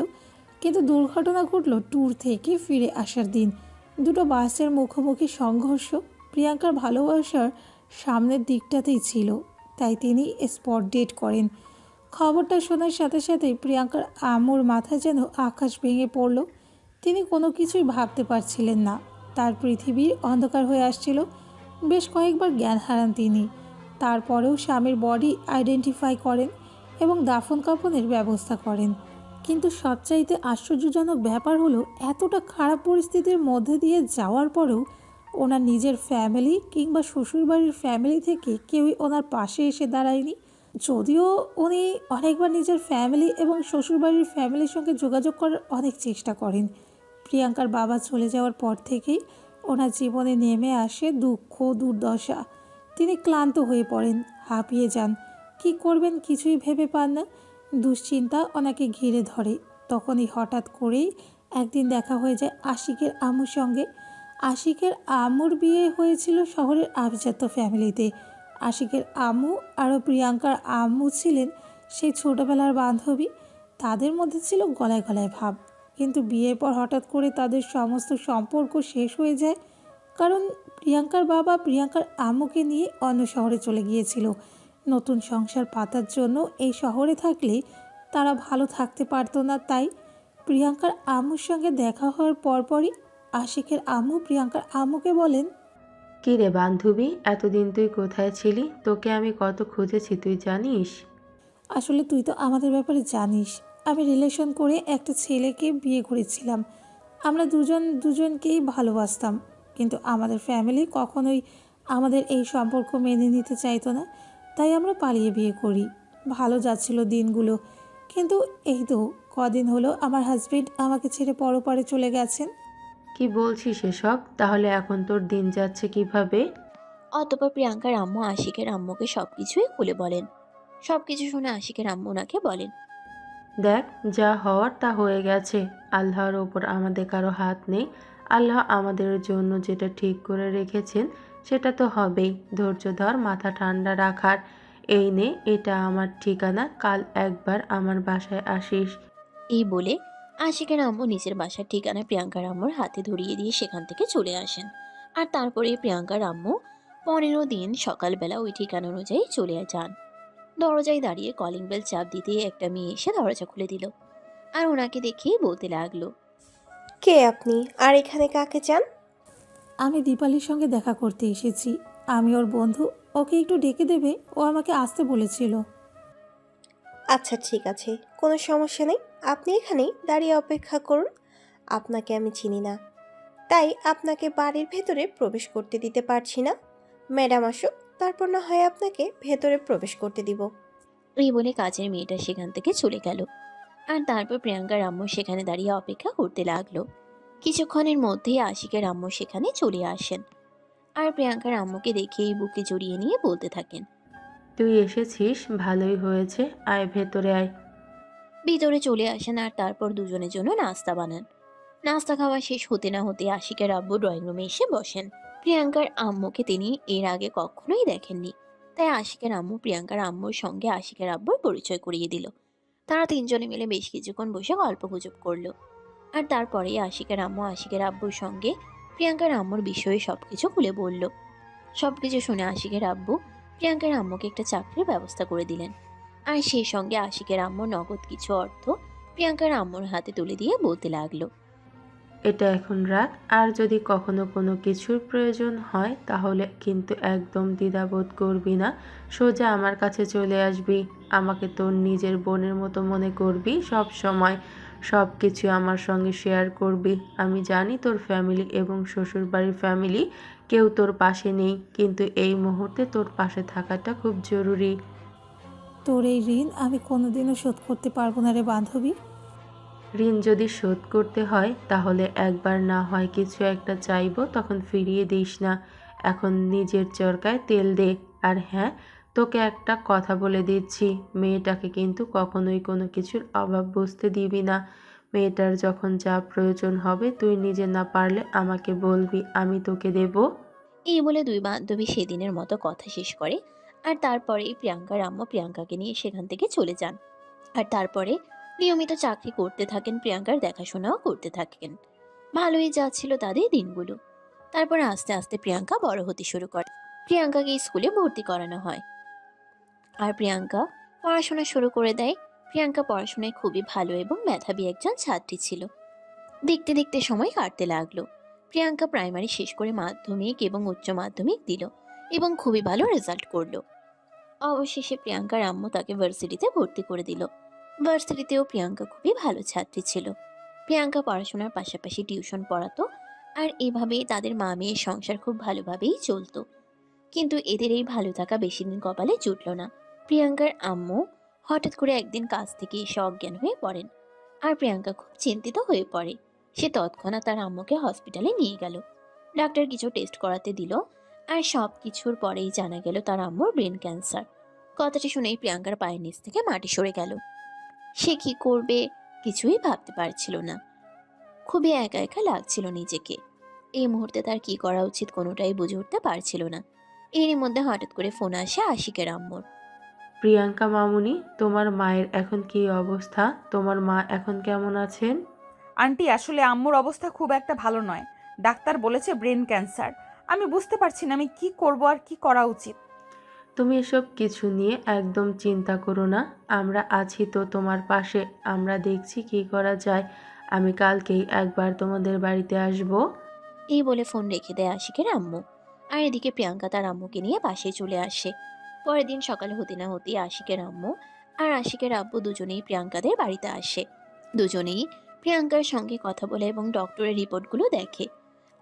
কিন্তু দুর্ঘটনা ঘটল ট্যুর থেকে ফিরে আসার দিন। দুটো বাসের মুখোমুখি সংঘর্ষ প্রিয়াঙ্কার ভালোবাসার সামনের দিকটাতেই ছিল, তাই তিনি স্পট ডেট করেন। খবরটা শোনার সাথে সাথেই প্রিয়াঙ্কার আম্মুর মাথায় যেন আকাশ ভেঙে পড়ল। তিনি কোনো কিছুই ভাবতে পারছিলেন না, তার পৃথিবীর অন্ধকার হয়ে আসছিল। বেশ কয়েকবার জ্ঞান হারান তিনি। তারপরেও স্বামীর বডি আইডেন্টিফাই করেন এবং দাফন কাফনের ব্যবস্থা করেন। কিন্তু সবচাইতে আশ্চর্যজনক ব্যাপার হলো, এতটা খারাপ পরিস্থিতির মধ্যে দিয়ে যাওয়ার পরেও ওনার নিজের ফ্যামিলি কিংবা শ্বশুরবাড়ির ফ্যামিলি থেকে কেউই ওনার পাশে এসে দাঁড়ায়নি। যদিও উনি অনেকবার নিজের ফ্যামিলি এবং শ্বশুরবাড়ির ফ্যামিলির সঙ্গে যোগাযোগ করার অনেক চেষ্টা করেন। প্রিয়াঙ্কার বাবা চলে যাওয়ার পর থেকেই ওনার জীবনে নেমে আসে দুঃখ, দুর্দশা। তিনি ক্লান্ত হয়ে পড়েন, হাঁপিয়ে যান। কি করবেন কিছুই ভেবে পান না। দুশ্চিন্তা ওনাকে ঘিরে ধরে। তখনই হঠাৎ করেই একদিন দেখা হয়ে যায় আশিকের আম্মুর সঙ্গে। আশিকের আম্মুর বিয়ে হয়েছিল শহরের আভিজাত্য ফ্যামিলিতে। আশিকের আম্মু আরও প্রিয়াঙ্কার আম্মু ছিলেন সেই ছোটোবেলার বান্ধবী। তাদের মধ্যে ছিল গলায় গলায় ভাব। কিন্তু বিয়ের পর হঠাৎ করে তাদের সমস্ত সম্পর্ক শেষ হয়ে যায়, কারণ প্রিয়াঙ্কার বাবা প্রিয়াঙ্কার আম্মুকে নিয়ে অন্য শহরে চলে গিয়েছিল। নতুন সংসার পাতার জন্য এই শহরে থাকলে তারা ভালো থাকতে পারতো না। তাই প্রিয়াঙ্কার আম্মুর সঙ্গে দেখা হওয়ার পরপরই আশিকের আম্মু প্রিয়াঙ্কার আম্মুকে বলেন, কী রে বান্ধবী, এতদিন তুই কোথায় ছিলি? তোকে আমি কত খুঁজেছি তুই জানিস? আসলে তুই তো আমাদের ব্যাপারে জানিস, আমি রিলেশন করে একটা ছেলেকে বিয়ে করেছিলাম। আমরা দুজনকেই ভালোবাসতাম, কিন্তু আমাদের ফ্যামিলি কখনোই আমাদের এই সম্পর্ক মেনে নিতে চাইতো না। তাই আমরা পালিয়ে বিয়ে করি। ভালো যাচ্ছিল দিনগুলো, কিন্তু এই তো কদিন হলো আমার হাজবেন্ড আমাকে ছেড়ে পরপারে চলে গেছেন। কি বলছিস এসব? তাহলে এখন তোর দিন যাচ্ছে কিভাবে? অতঃপর প্রিয়াঙ্কার আম্মু আশিকের আম্মুকে সবকিছুই খুলে বলেন। সবকিছু শুনে আশিকের আম্মু ওনাকে বলেন, দেখ, যা হওয়ার তা হয়ে গেছে। আল্লাহর ওপর আমাদের কারো হাত নেই। আল্লাহ আমাদের জন্য যেটা ঠিক করে রেখেছেন সেটা তো হবেই। ধৈর্য ধর, মাথা ঠান্ডা রাখার। এই নে, এটা আমার ঠিকানা। কাল একবার আমার বাসায় আসিস। এই বলে আশিকের আম্মু নিজের বাসার ঠিকানা প্রিয়াঙ্কার আম্মুর হাতে ধরিয়ে দিয়ে সেখান থেকে চলে আসেন। আর তারপরে প্রিয়াঙ্কার আম্মু 15 দিন সকালবেলা ওই ঠিকানা অনুযায়ী চলে যান। দরজায় দাঁড়িয়ে কলিং বেল চাপ দিতে একটা মেয়ে এসে দরজা খুলে দিল আর ওনাকে দেখেই বলতে লাগলো, কে আপনি আর এখানে কাকে চান? আমি দীপালির সঙ্গে দেখা করতে এসেছি। আমি ওর বন্ধু, ওকে একটু ডেকে দেবে? ও আমাকে আসতে বলেছিল। আচ্ছা ঠিক আছে, কোনো সমস্যা নেই, আপনি এখানেই দাঁড়িয়ে অপেক্ষা করুন। আপনাকে আমি চিনি না, তাই আপনাকে বাড়ির ভেতরে প্রবেশ করতে দিতে পারছি না। ম্যাডাম আসুক, তারপর না হয় আপনাকে ভেতরে প্রবেশ করতে দিব। এই বলে কাজের মেয়েটা সেখান থেকে চলে গেল। আর তারপর প্রিয়াঙ্কার আম্মু সেখানে দাঁড়িয়ে অপেক্ষা করতে লাগলো। কিছুক্ষণের মধ্যেই আশিকের আম্মু সেখানে চলে আসেন আর প্রিয়াঙ্কার আম্মুকে দেখেই বুকে জড়িয়ে নিয়ে বলতে থাকেন, তুই এসেছিস, ভালোই হয়েছে। আয়, ভেতরে আয়। ভিতরে চলে আসেন আর তারপর দুজনের জন্য নাস্তা বানান। নাস্তা খাওয়া শেষ হতে না হতে আশিকের আব্বু ড্রয়িং রুমে এসে বসেন। প্রিয়াঙ্কার আম্মুকে তিনি এর আগে কখনোই দেখেননি, তাই আশিকের আম্মু প্রিয়াঙ্কার আম্মুর সঙ্গে আশিকের আব্বুর পরিচয় করিয়ে দিল। তারা তিনজনে মিলে বেশ কিছুক্ষণ বসে গল্পগুজব করলো। আর তারপরে আশিকের আম্মু আশিকের আব্বুর সঙ্গে প্রিয়াঙ্কার আম্মুর বিষয়ে সবকিছু খুলে বলল। সবকিছু শুনে আশিকের আব্বু প্রিয়াঙ্কার আম্মুকে একটা চাকরির ব্যবস্থা করে দিলেন। আর সেই সঙ্গে আশিকের আম্মু নগদ কিছু অর্থ প্রিয়াঙ্কার আম্মুর হাতে তুলে দিয়ে বলতে লাগলো, এটা এখন রাখ, আর যদি কখনো কোনো কিছুর প্রয়োজন হয় তাহলে কিন্তু একদম দ্বিধাবোধ করবি না, সোজা আমার কাছে চলে আসবি। আমাকে তোর নিজের বোনের মতো মনে করবি, সব সময় সব কিছু আমার সঙ্গে শেয়ার করবি। আমি জানি তোর ফ্যামিলি এবং শ্বশুরবাড়ির ফ্যামিলি কেউ তোর পাশে নেই, কিন্তু এই মুহূর্তে তোর পাশে থাকাটা খুব জরুরি। তোর এই ঋণ আমি কোনোদিনও শোধ করতে পারবো না রে বান্ধবী। ঋণ যদি শোধ করতে হয় তাহলে একবার না হয় কিছু একটা চাইবো, তখন ফিরিয়ে দিস না। এখন নিজের চরকায় তেল দে। আর হ্যাঁ, তোকে একটা কথা বলে দিচ্ছি, মেয়েটাকে কিন্তু কখনোই কোনো কিছুর অভাব বুঝতে দিবি না। মেয়েটার যখন যা প্রয়োজন হবে তুই নিজে না পারলে আমাকে বলবি, আমি তোকে দেব। এই বলে দুই বান্ধবী সেদিনের মতো কথা শেষ করে। আর তারপরেই প্রিয়াঙ্কার আম্মু প্রিয়াঙ্কাকে নিয়ে সেখান থেকে চলে যান। আর তারপরে নিয়মিত চাকরি করতে থাকেন, প্রিয়াঙ্কার দেখাশোনাও করতে থাকেন। ভালোই যাচ্ছিল তাদের দিনগুলো। তারপর আস্তে আস্তে প্রিয়াঙ্কা বড় হতে শুরু করে। প্রিয়াঙ্কাকে স্কুলে ভর্তি করানো হয় আর প্রিয়াঙ্কা পড়াশোনা শুরু করে দেয়। প্রিয়াঙ্কা পড়াশোনায় খুবই ভালো এবং মেধাবী একজন ছাত্রী ছিল। দেখতে দেখতে সময় কাটতে লাগলো। প্রিয়াঙ্কা প্রাইমারি শেষ করে মাধ্যমিক এবং উচ্চ মাধ্যমিক দিল এবং খুবই ভালো রেজাল্ট করলো। অবশেষে প্রিয়াঙ্কার আম্মু তাকে ভার্সিটিতে ভর্তি করে দিল। ভার্সিটিতেও প্রিয়াঙ্কা খুবই ভালো ছাত্রী ছিল। প্রিয়াঙ্কা পড়াশোনার পাশাপাশি টিউশন পড়াতো আর এভাবেই তাদের মা মেয়ের সংসার খুব ভালোভাবেই চলতো। কিন্তু এদের এই ভালো থাকা বেশি দিন কপালে জুটল না। প্রিয়াঙ্কার আম্মু হঠাৎ করে একদিন কাজ থেকে এসে অজ্ঞান হয়ে পড়েন আর প্রিয়াঙ্কা খুব চিন্তিত হয়ে পড়ে। সে তৎক্ষণাৎ তার আম্মুকে হসপিটালে নিয়ে গেল। ডাক্তার কিছু টেস্ট করাতে দিল আর সব কিছুর পরেই জানা গেল তার আম্মুর ব্রেন ক্যান্সার। কথাটি শুনেই প্রিয়াঙ্কার পায়ের নিচ থেকে মাটি সরে গেল। সে কি করবে কিছুই ভাবতে পারছিল না। খুবই একা একা লাগছিল নিজেকে। এই মুহূর্তে তার কি করা উচিত কোনোটাই বুঝে উঠতে পারছিল না। এরই মধ্যে হঠাৎ করে ফোন আসে আশিকের আম্মুর। প্রিয়াঙ্কা মামুনি, তোমার মায়ের এখন কি অবস্থা? তোমার মা এখন কেমন আছেন? আন্টি, আসলে আম্মুর অবস্থা খুব একটা ভালো নয়। ডাক্তার বলেছে ব্রেন ক্যান্সার। আমি বুঝতে পারছি না আমি কি করব আর কি করা উচিত। তুমি এসব কিছু নিয়ে একদম চিন্তা করো না, আমরা আছি তো তোমার পাশে। আমরা দেখছি কি করা যায়। আমি কালকেই একবার তোমাদের বাড়িতে আসব। এই বলে ফোন রেখে দেয় আশিকের আম্মু। আর এদিকে প্রিয়াঙ্কা তার আম্মুকে নিয়ে পাশে চলে আসে। পরের দিন সকালে হতে না হতেই আশিকের আম্মু আর আশিকের আব্বু দুজনেই প্রিয়াঙ্কাদের বাড়িতে আসে। দুজনেই প্রিয়াঙ্কার সঙ্গে কথা বলে এবং ডক্টরের রিপোর্টগুলো দেখে।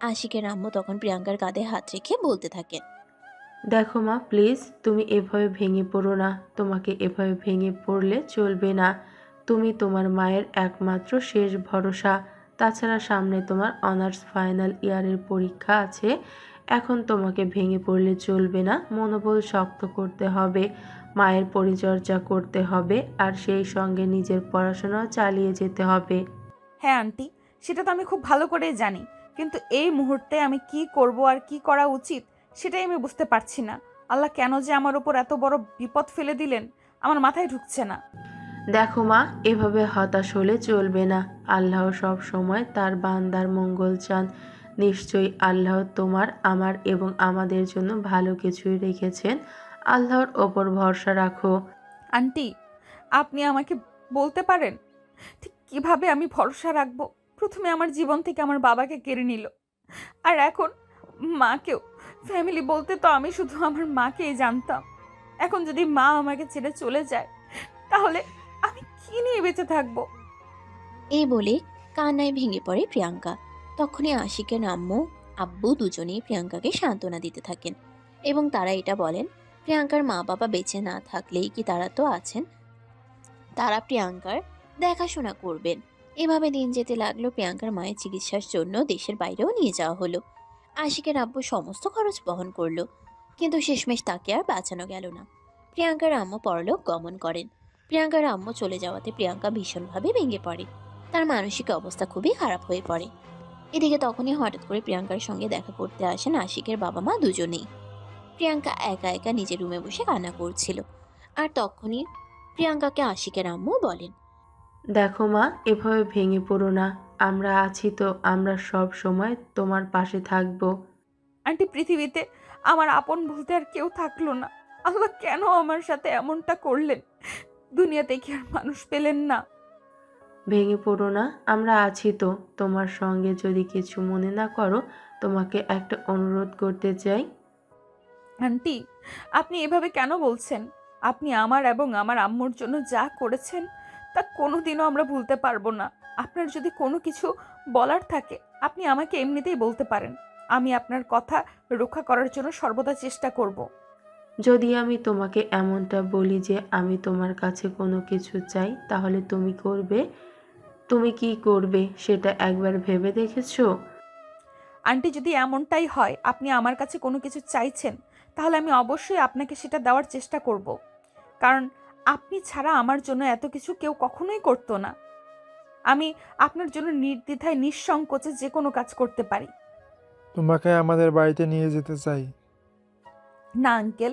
আশিকের আম্মু তখন প্রিয়াঙ্কার কাঁধে হাত রেখে বলতে থাকেন, দেখো মা, প্লিজ তুমি এভাবে ভেঙে পড়ো না। তোমাকে এভাবে ভেঙে পড়লে চলবে না। তুমি তোমার মায়ের একমাত্র শেষ ভরসা। তাছাড়া সামনে তোমার অনার্স ফাইনাল ইয়ারের পরীক্ষা আছে। এখন তোমাকে ভেঙে পড়লে চলবে না, মনোবল শক্ত করতে হবে, মায়ের পরিচর্যা করতে হবে, আর সেই সঙ্গে নিজের পড়াশোনাও চালিয়ে যেতে হবে। হ্যাঁ আন্টি, সেটা তো আমি খুব ভালো করেই জানি, কিন্তু এই মুহূর্তে আমি কি করব আর কি করা উচিত সেটাই আমি বুঝতে পারছি না। আল্লাহ কেন যে আমার উপর এত বড় বিপদ ফেলে দিলেন আমার মাথায় ঢুকছে না। দেখো মা, এভাবে হতাশ হলে চলবে না। আল্লাহ সব সময় তার বান্দার মঙ্গল চান। নিশ্চয়ই আল্লাহ তোমার, আমার এবং আমাদের জন্য ভালো কিছুই রেখেছেন। আল্লাহর ওপর ভরসা রাখো। আন্টি, আপনি আমাকে বলতে পারেন ঠিক কিভাবে আমি ভরসা রাখবো? প্রথমে আমার জীবন থেকে আমার বাবাকে কেড়ে নিল, আর এখন মাকেও। ফ্যামিলি বলতে তো আমি শুধু আমার মাকেই জানতাম। এখন যদি মা আমাকে ছেড়ে চলে যায় তাহলে আমি কি নিয়ে বেঁচে থাকবো? এই বলে কান্নায় ভেঙে পড়ে প্রিয়াঙ্কা। তখনই আশিকের আম্মু আব্বু দুজনেই প্রিয়াঙ্কাকে সান্ত্বনা দিতে থাকেন এবং তারা এটা বলেন, প্রিয়াঙ্কার মা বাবা বেঁচে না থাকলেই কি তারা তো আছেন, তারা প্রিয়াঙ্কার দেখাশোনা করবেন। এভাবে দিন যেতে লাগলো। প্রিয়াঙ্কার মায়ের চিকিৎসার জন্য দেশের বাইরেও নিয়ে যাওয়া হলো। আশিকের আব্বু সমস্ত খরচ বহন করলো, কিন্তু শেষমেশ তাকে আর বাঁচানো গেল না। প্রিয়াঙ্কার আম্মু পরলোক গমন করেন। প্রিয়াঙ্কার আম্মু চলে যাওয়াতে প্রিয়াঙ্কা ভীষণভাবে ভেঙে পড়ে। তার মানসিক অবস্থা খুবই খারাপ হয়ে পড়ে। এদিকে তখনই হঠাৎ করে প্রিয়াঙ্কার সঙ্গে দেখা করতে আসেন আশিকের বাবা মা দুজনেই। প্রিয়াঙ্কা একা একা নিজের রুমে বসে কান্না করছিল। আর তখনই প্রিয়াঙ্কাকে আশিকের আম্মু বলেন, দেখো মা, এভাবে ভেঙে পড়ো না। আমরা আছি তো, আমরা সব সময় তোমার পাশে থাকবো। আন্টি, পৃথিবীতে আমার আপন বলতে আর কেউ থাকলো না। আল্লাহ কেন আমার সাথে এমনটা করলেন? দুনিয়াতে কি আর মানুষ পেলেন না? ভেঙে পড়ো না, আমরা আছি তো। তোমার সঙ্গে যদি কিছু মনে না করো, তোমাকে একটা অনুরোধ করতে চাই। আন্টি, আপনি এভাবে কেন বলছেন? আপনি আমার এবং আমার আম্মুর জন্য যা করেছেন তা কোনোদিনও আমরা ভুলতে পারবো না। আপনার যদি কোনো কিছু বলার থাকে আপনি আমাকে এমনিতেই বলতে পারেন। আমি আপনার কথা রক্ষা করার জন্য সর্বদা চেষ্টা করব। যদি আমি তোমাকে এমনটা বলি যে আমি তোমার কাছে কোনো কিছু চাই, তাহলে তুমি করবে? তুমি কি করবে সেটা একবার ভেবে দেখেছো? আন্টি, যদি এমনটাই হয় আপনি আমার কাছে কোনো কিছু চাইছেন, তাহলে আমি অবশ্যই আপনাকে সেটা দেওয়ার চেষ্টা করব। কারণ আপনি ছাড়া আমার জন্য এত কিছু কেউ কখনোই করতো না। আমি আপনার জন্য নির্দ্বিধায় নিঃসংকোচে যে কোনো কাজ করতে পারি। তোমাকে আমাদের বাড়িতে নিয়ে যেতে চাই। না আঙ্কেল,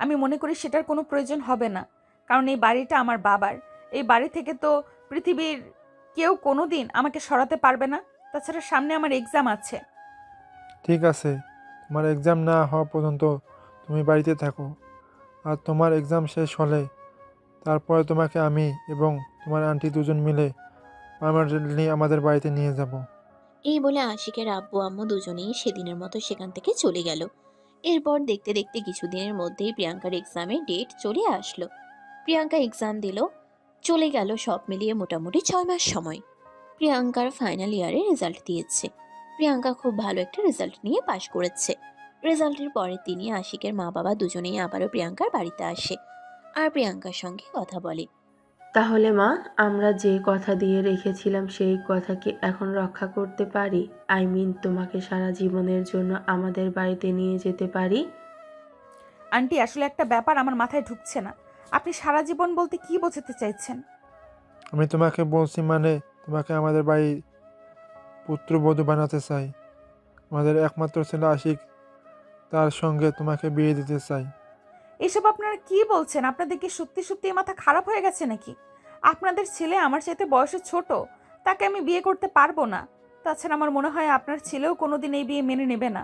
আমি মনে করি সেটার কোনো প্রয়োজন হবে না। কারণ এই বাড়িটা আমার বাবার। এই বাড়ি থেকে তো পৃথিবীর কেউ কোনো দিন আমাকে সরাতে পারবে না। তাছাড়া সামনে আমার এক্সাম আছে। ঠিক আছে, তোমার এক্সাম না হওয়া পর্যন্ত তুমি বাড়িতে থাকো। আর তোমার এক্সাম শেষ হলে তারপরে তোমাকে আমি এবং তোমার আন্টি দুজন মিলে পার্মানেন্টলি আমাদের বাড়িতে নিয়ে যাব। এই বলে আশিকের আব্বু আম্মু দুজনেই সেদিনের মতো সেখান থেকে চলে গেল। এরপর দেখতে দেখতে কিছুদিনের মধ্যেই প্রিয়াঙ্কার এক্সামের ডেট চলে আসলো। প্রিয়াঙ্কা এক্সাম দিল। চলে গেল সব মিলিয়ে মোটামুটি 6 মাস সময়। প্রিয়াঙ্কার ফাইনাল ইয়ারে রেজাল্ট দিয়েছে। প্রিয়াঙ্কা খুব ভালো একটা রেজাল্ট নিয়ে পাশ করেছে। রেজাল্টের পরে তিনি আশিকের মা বাবা দুজনেই আবারও প্রিয়াঙ্কার বাড়িতে আসে আর প্রিয়াঙ্কার সঙ্গে কথা বলে। তাহলে মা, আমরা যে কথা দিয়ে রেখেছিলাম সেই কথা কি এখন রক্ষা করতে পারি? তোমাকে সারা জীবনের জন্য আমাদের বাড়িতে নিয়ে যেতে পারি? আন্টি, আসলে একটা ব্যাপার আমার মাথায় ঢুকছে না। আপনি সারা জীবন বলতে কি বোঝাতে চাইছেন? আমি তোমাকে বলছি মানে তোমাকে আমাদের বাড়ির পুত্রবধূ বানাতে চাই। আমাদের একমাত্র ছেলে আশিক, তার সঙ্গে তোমাকে বিয়ে দিতে চাই। এসব আপনারা কি বলছেন? আপনাদের কি সত্যি সত্যি মাথা খারাপ হয়ে গেছে নাকি? আপনাদের ছেলে আমার চাইতে বয়সে ছোট, তাকে আমি বিয়ে করতে পারবো না। তাছাড়া আমার মনে হয় আপনার ছেলেও কোনোদিন এই বিয়ে মেনে নেবে না।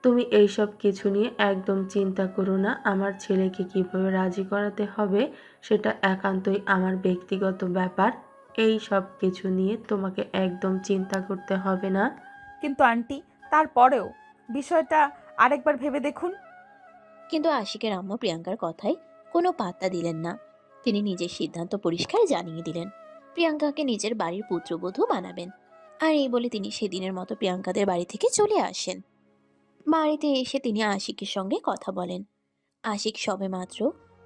তুমি এইসব কিছু নিয়ে একদম চিন্তা করো না। আমার ছেলেকে কিভাবে রাজি করাতে হবে সেটা একান্তই আমার ব্যক্তিগত ব্যাপার। এই সব কিছু নিয়ে তোমাকে একদম চিন্তা করতে হবে না। কিন্তু আন্টি, তারপরেও বিষয়টা আরেকবার ভেবে দেখুন। কিন্তু আশিকের আম্মু প্রিয়াঙ্কার কথায় কোনো পাত্তা দিলেন না। তিনি নিজের সিদ্ধান্ত পরিষ্কার জানিয়ে দিলেন প্রিয়াঙ্কাকে নিজের বাড়ির পুত্রবধূ বানাবেন। আর এই বলে তিনি সেদিনের মতো প্রিয়াঙ্কাদের বাড়ি থেকে চলে আসেন। বাড়িতে এসে তিনি আশিকের সঙ্গে কথা বলেন। আশিক সবেমাত্র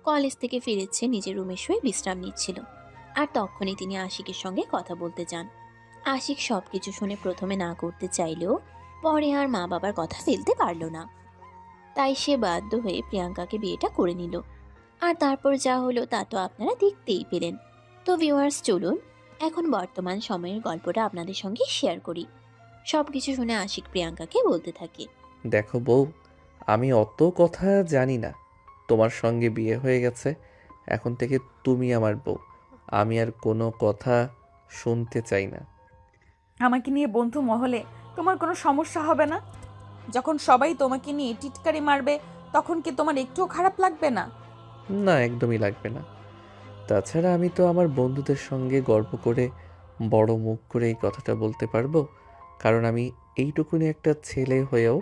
কলেজ থেকে ফিরেছে, নিজের রুমে শুয়ে বিশ্রাম নিচ্ছিল। আর তখনই তিনি আশিকের সঙ্গে কথা বলতে যান। আশিক সবকিছু শুনে প্রথমে না করতে চাইলেও পরে আর মা বাবার কথা ফেলতে পারল না। তাই সে বাধ্য হয়ে প্রিয়াঙ্কাকে বিয়েটা করে নিল। আর তারপর যা হলো তা তো আপনারা দেখতেই পেলেন। তো ভিউয়ার্স, চলুন এখন বর্তমান সময়ের গল্পটা আপনাদের সঙ্গে শেয়ার করি। সবকিছু শুনে আশিক প্রিয়াঙ্কাকে বলতে থাকে, দেখো বউ, আমি অত কথা জানি না। তোমার সঙ্গে বিয়ে হয়ে গেছে, এখন থেকে তুমি আমার বউ। আমি আর কোনো কথা শুনতে চাই না। আমাকে নিয়ে বন্ধু মহলে তোমার কোনো সমস্যা হবে না? যখন সবাই তোমাকে নিয়ে টিটকারি মারবে তখন কি তোমার একটুও খারাপ লাগবে না? না, একদমই লাগবে না। তাছাড়া আমি তো আমার বন্ধুদের সঙ্গে গর্ব করে বড় মুখ করে এই কথাটা বলতে পারবো, কারণ আমি এইটুকুনি একটা ছেলে হয়েও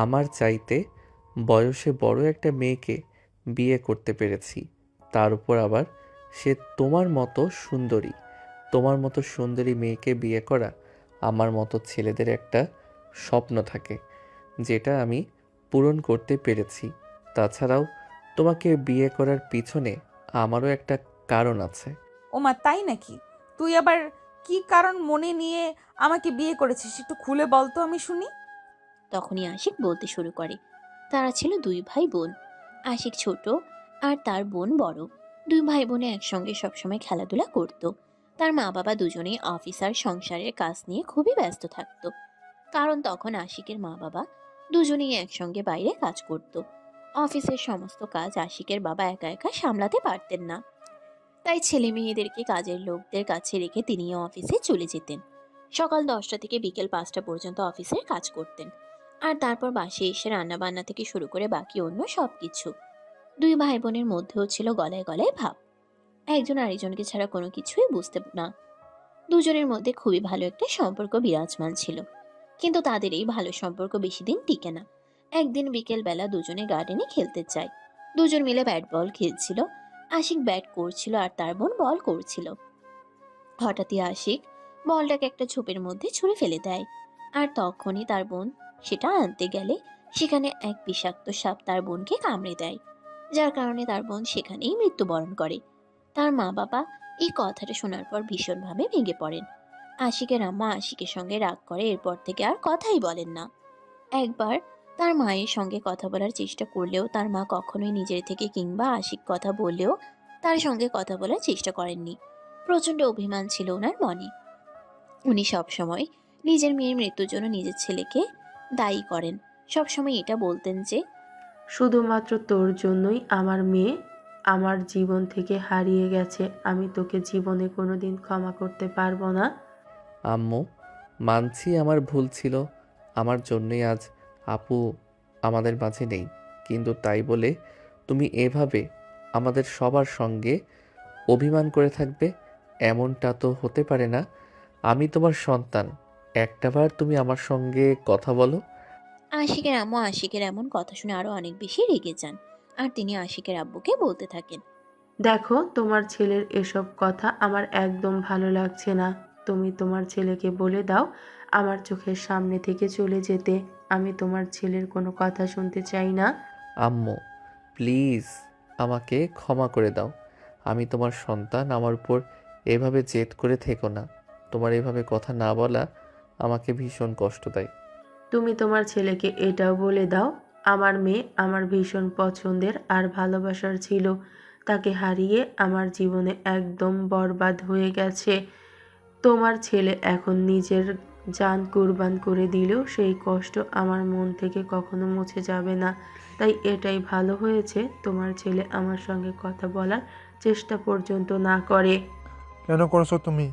আমার চাইতে বয়সে বড় একটা মেয়েকে বিয়ে করতে পেরেছি। তার উপর আবার সে তোমার মতো সুন্দরী। তোমার মতো সুন্দরী মেয়েকে বিয়ে করা আমার মতো ছেলেদের একটা স্বপ্ন থাকে, যেটা আমি পূরণ করতে পেরেছি। তাছাড়াও তোমাকে বিয়ে করার পিছনে আমারও একটা কারণ আছে। ওমা, তাই নাকি? তুই আবার কি কারণ মনে নিয়ে আমাকে বিয়ে করেছিস, একটু খুলে বল তো, আমি শুনি। তখনই আশিক বলতে শুরু করে। তারা ছিল 2 ভাই বোন। আশিক ছোট আর তার বোন বড়। 2 ভাই বোনে একসঙ্গে সবসময় খেলাধুলা করত। তার মা বাবা দুজনেই অফিসার, সংসারের কাজ নিয়ে খুবই ব্যস্ত থাকত। কারণ তখন আশিকের মা বাবা দুজনেই একসঙ্গে বাইরে কাজ করত। অফিসের সমস্ত কাজ আশিকের বাবা একা একা সামলাতে পারতেন না। তাই ছেলে মেয়েদেরকে কাজের লোকদের কাছে রেখে তিনিও অফিসে চলে যেতেন। সকাল 10টা থেকে বিকেল 5টা পর্যন্ত অফিসের কাজ করতেন। আর তারপর বাসে এসে রান্না বান্না থেকে শুরু করে বাকি অন্য সবকিছু। 2 ভাই বোনের মধ্যেও ছিল গলায় গলায় ভাব। একজন আরেকজনকে ছাড়া কোনো কিছুই বুঝতে না। দুজনের মধ্যে খুবই ভালো একটা সম্পর্ক বিরাজমান ছিল, কিন্তু তাদের এই ভালো সম্পর্ক বেশি দিন টিকে না। একদিন বিকেল বেলা দুজনে গার্ডেনে খেলতে যায়। দুজন মিলে ব্যাট বল খেলছিল। আশিক ব্যাট করছিল আর তার বোন বল করছিল। হঠাৎই আশিক বলটাকে একটা ঝোপের মধ্যে ছুঁড়ে ফেলে দেয়, আর তখনই তার বোন সেটা আনতে গেলে সেখানে এক বিষাক্ত সাপ তার বোনকে কামড়ে দেয়, যার কারণে তার বোন সেখানেই মৃত্যুবরণ করে। তার মা বাবা এই কথাটা শোনার পর ভীষণভাবে ভেঙে পড়েন। আশিকের আম্মা আশিকের সঙ্গে রাগ করে এরপর থেকে আর কথাই বলেন না। একবার তার মায়ের সঙ্গে কথা বলার চেষ্টা করলেও তার মা কখনোই নিজের থেকে কিংবা আশিক কথা বললেও তার সঙ্গে কথা বলার চেষ্টা করেননি। প্রচণ্ড অভিমান ছিল ওনার মনে। উনি সবসময় নিজের মেয়ের মৃত্যুর জন্য নিজের ছেলেকে দায়ী করেন। সবসময় এটা বলতেন যে শুধুমাত্র তোর জন্যই আমার মেয়ে আমার জীবন থেকে হারিয়ে গেছে। আমি তোকে জীবনে কোনোদিন ক্ষমা করতে পারবো না। আম্মু, মানছি আমার ভুল ছিল, আমার জন্যই আজ আপু আমাদের মাঝে নেই, কিন্তু তাই বলে তুমি এভাবে আমাদের সবার সঙ্গে অভিমান করে থাকবে এমনটা তো হতে পারে না। আমি তোমার সন্তান, একটাবার তুমি আমার সঙ্গে কথা বলো। আশিকের আম্মু আশিকের এমন কথা শুনে আরো অনেক বেশি রেগে যান, আর তিনি আশিকের আব্বুকে বলতে থাকেন, দেখো, তোমার ছেলের এসব কথা আমার একদম ভালো লাগছে না। তুমি তোমার ছেলেকে বলে দাও আমার চোখের সামনে থেকে চলে যেতে। আমি তোমার ছেলের কোনো কথা শুনতে চাই না। আম্মু, প্লিজ আমাকে ক্ষমা করে দাও। আমি তোমার সন্তান, আমার উপর এভাবে জেদ করে থেকো না। তোমার এভাবে কথা না বলা আমাকে ভীষণ কষ্ট দেয়। তুমি তোমার ছেলেকে এটাও বলে দাও আমার মেয়ে আমার ভীষণ পছন্দের আর ভালোবাসার ছিল। তাকে হারিয়ে আমার জীবনে একদম বরবাদ হয়ে গেছে। তোমার ছেলে এখন নিজের জান কুরবান করে দিলেও সেই কষ্ট আমার মন থেকে কখনো মুছে যাবে না। তাই এটাই ভালো হয়েছে তোমার ছেলে আমার সঙ্গে কথা বলার চেষ্টা পর্যন্ত না করে। কেন করছো তুমি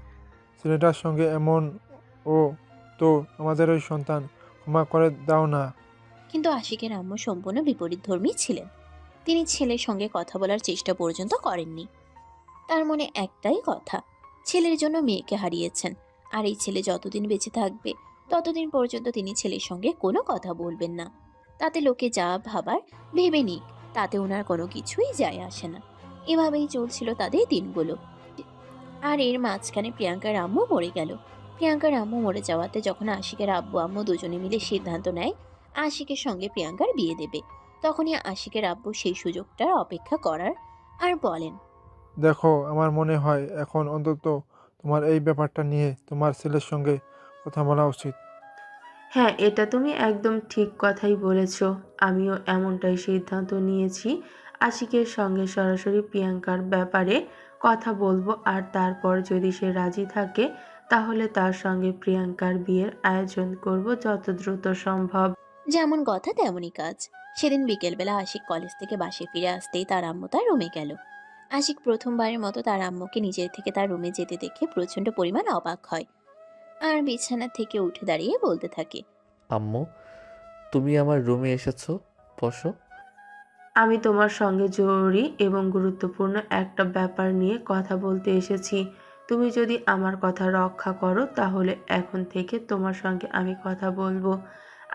ছেলেটার সঙ্গে এমন? ও তো আমাদেরই সন্তান, ক্ষমা করে দাও না। কিন্তু আশিকের আম্মু সম্পূর্ণ বিপরীতধর্মী ছিলেন। তিনি ছেলের সঙ্গে কথা বলার চেষ্টা পর্যন্ত করেননি। তার মনে একটাই কথা, ছেলের জন্য মেয়েকে হারিয়েছেন, আর এই ছেলে যতদিন বেঁচে থাকবে ততদিন পর্যন্ত তিনি ছেলের সঙ্গে কোনো কথা বলবেন না। তাতে লোকে যা ভাবার ভেবে নিক, তাতে ওনার কোনো কিছুই যায় আসে না। এভাবেই চলছিল তাদের দিনগুলো। আর এর মাঝখানে প্রিয়াঙ্কার আম্মু মরে গেল। প্রিয়াঙ্কার আম্মু মরে যাওয়াতে যখন আশিকের আব্বু আম্মু দুজনে মিলে সিদ্ধান্ত নেয় আশিকের সঙ্গে প্রিয়াঙ্কার বিয়ে দেবে, তখনই আশিকের আব্বু সেই সুযোগটার অপেক্ষা করার আর বলেন, দেখো, আমার মনে হয় এখন অন্তত তোমার এই ব্যাপারটা নিয়ে তোমার ছেলের সঙ্গে কথা বলা উচিত। হ্যাঁ, এটা তুমি একদম ঠিক কথাই বলেছ। আমিও এমনটাই সিদ্ধান্ত নিয়েছি। আশিকের সঙ্গে সরাসরি প্রিয়াঙ্কার ব্যাপারে কথা বলবো, আর তারপর যদি সে রাজি থাকে তাহলে তার সঙ্গে প্রিয়াঙ্কার বিয়ের আয়োজন করব যত দ্রুত সম্ভব। যেমন কথা তেমনই কাজ। সেদিন বিকেলবেলা আশিক কলেজ থেকে বাসে ফিরে আসতেই তার আম্মু তার রুমে গেল। আশিক প্রথমবারের মতো তার আম্মুকে নিজের থেকে তার রুমে যেতে দেখে প্রচণ্ড পরিমাণ অবাক হয়, আর বিছানা থেকে উঠে দাঁড়িয়ে বলতে থাকে, আম্মু, তুমি আমার রুমে এসেছো, বসো। আমি তোমার সঙ্গে জরুরি এবং গুরুত্বপূর্ণ একটা ব্যাপার নিয়ে কথা বলতে এসেছি। তুমি যদি আমার কথা রক্ষা করো তাহলে এখন থেকে তোমার সঙ্গে আমি কথা বলবো।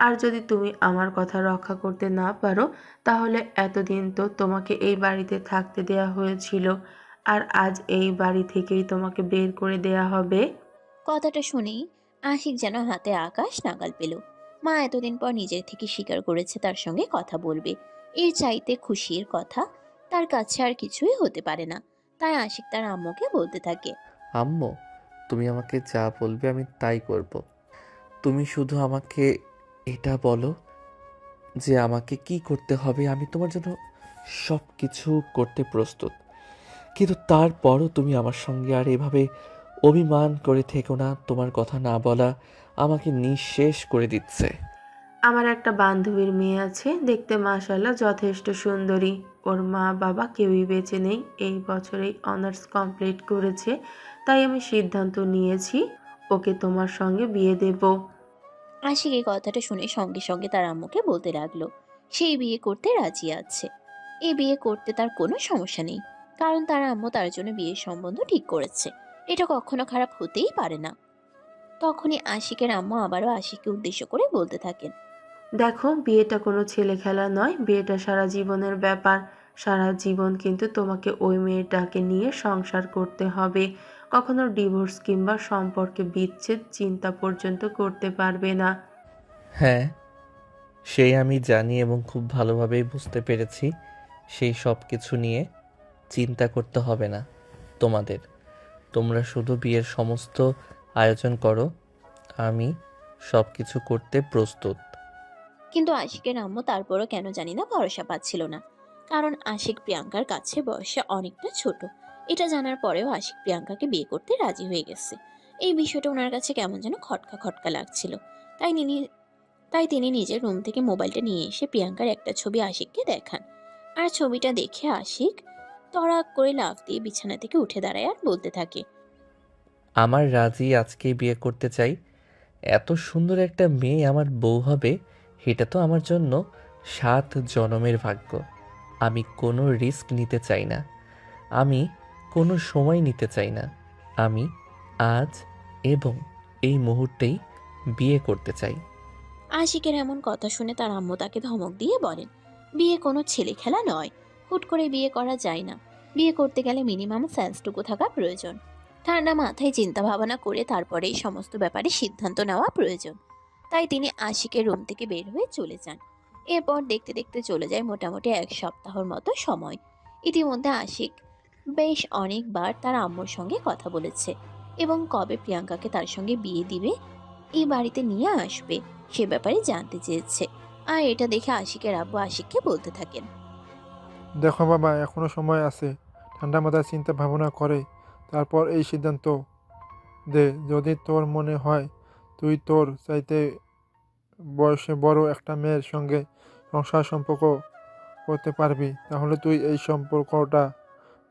আর যদি তুমি আমার কথা রক্ষা করতে না পারো তাহলে এতদিন তো তোমাকে এই বাড়িতে থাকতে দেয়া হয়েছিল, আর আজ এই বাড়ি থেকেই তোমাকে বের করে দেয়া হবে। কথাটা শুনেই আশিক যেন হাতে আকাশ নাগাল পেল। মা এতদিন পর নিজের থেকে স্বীকার করেছে তার সঙ্গে কথা বলবে, এর চাইতে খুশির কথা তার কাছে আর কিছুই হতে পারে না। তাই আশিক তার আম্মুকে বলতে থাকে, আম্মু, তুমি আমাকে যা বলবে আমি তাই করব। তুমি শুধু আমাকে এটা বলো যে আমাকে কি করতে হবে, আমি তোমার জন্য সব কিছু করতে প্রস্তুত। কিন্তু তারপরও তুমি আমার সঙ্গে আর এভাবে অভিমান করে থেকো না। তোমার কথা না বলা আমাকে নিঃশেষ করে দিচ্ছে। আমার একটা বান্ধবীর মেয়ে আছে, দেখতে মাশাআল্লাহ যথেষ্ট সুন্দরী। ওর মা বাবা কেউই বেঁচে নেই। এই বছরেই অনার্স কমপ্লিট করেছে। তাই আমি সিদ্ধান্ত নিয়েছি ওকে তোমার সঙ্গে বিয়ে দেব। আশিক এই কথাটা শুনে সঙ্গে সঙ্গে তার আম্মুকে বলতে লাগলো সেই বিয়ে করতে রাজি আছে। এই বিয়ে করতে তার কোনো সমস্যা নেই, কারণ তার আম্মু তার জন্য বিয়ের সম্বন্ধ ঠিক করেছে। এটা কখনো খারাপ হতেই পারে না। তখনই আশিকের আম্মু আবারও আশিককে উদ্দেশ্য করে বলতে থাকেন, দেখো, বিয়েটা কোনো ছেলে খেলা নয়, বিয়েটা সারা জীবনের ব্যাপার। সারা জীবন কিন্তু তোমাকে ওই মেয়েটাকে নিয়ে সংসার করতে হবে। কখনো ডিভোর্স কিংবা সম্পর্কে বিচ্ছেদ চিন্তা পর্যন্ত করতে পারবে না। হ্যাঁ, সেই আমি জানি এবং খুব ভালোভাবেই বুঝতে পেরেছি। সেই সব কিছু নিয়ে চিন্তা করতে হবে না তোমাদের। তোমরা শুধু বিয়ের সমস্ত আয়োজন করো, আমি সব কিছু করতে প্রস্তুত। কিন্তু আশিকের আম্মু তারপরও কেন জানি না ভরসা পাচ্ছিল না। কারণ আশিক প্রিয়াঙ্কার কাছে বয়সে অনেকটা ছোট। এটা জানার পরেও আশিক প্রিয়াঙ্কাকে বিয়ে করতে রাজি হয়ে গেছে। এই বিষয়টা ওনার কাছে কেমন যেন খটকা খটকা লাগছিল। তাই তিনি তাই তিনি নিজের রুম থেকে মোবাইলটা নিয়ে এসে প্রিয়াঙ্কার একটা ছবি আশিককে দেখান। আর ছবিটা দেখে আশিক তড়াক করে লাফ দিয়ে বিছানা থেকে উঠে দাঁড়ায় আর বলতে থাকে, আমার রাজি আজকেই বিয়ে করতে চাই। এত সুন্দর একটা মেয়ে আমার বউ হবে, এটা তো আমার জন্য 7 জনমের ভাগ্য। আমি কোনো রিস্ক নিতে চাই না, আমি কোনো সময় নিতে চাই না। আমি আজ এবং এই মুহূর্তেই বিয়ে করতে চাই। আশিকের এমন কথা শুনে তার আম্মু তাকে ধমক দিয়ে বলেন, বিয়ে কোনো ছেলে খেলা নয়। হুট করে বিয়ে করা যায় না। বিয়ে করতে গেলে মিনিমাম সেন্সটুকু থাকা প্রয়োজন। ঠান্ডা মাথায় চিন্তা ভাবনা করে তারপরে এই সমস্ত ব্যাপারে সিদ্ধান্ত নেওয়া প্রয়োজন। তাই তিনি আশিকের রুম থেকে বের হয়ে চলে যান। এরপর দেখতে দেখতে চলে যায় মোটামুটি 1 সপ্তাহর মতো সময়। ইতিমধ্যে আশিক বেশ অনেকবার তার আম্মুর সঙ্গে কথা বলেছে এবং কবে প্রিয়াঙ্কাকে তার সঙ্গে বিয়ে দিবে, এই বাড়িতে নিয়ে আসবে, সে ব্যাপারে জানতে চেয়েছে। আর এটা দেখে আশিকের আব্বু আশিককে বলতে থাকেন, দেখো বাবা, এখনো সময় আছে। ঠান্ডা মাথায় চিন্তা ভাবনা করে তারপর এই সিদ্ধান্ত দে। যদি তোর মনে হয় তুই তোর চাইতে বয়সে বড় একটা মেয়ের সঙ্গে সংসার সম্পর্ক করতে পারবি, তাহলে তুই এই সম্পর্কটা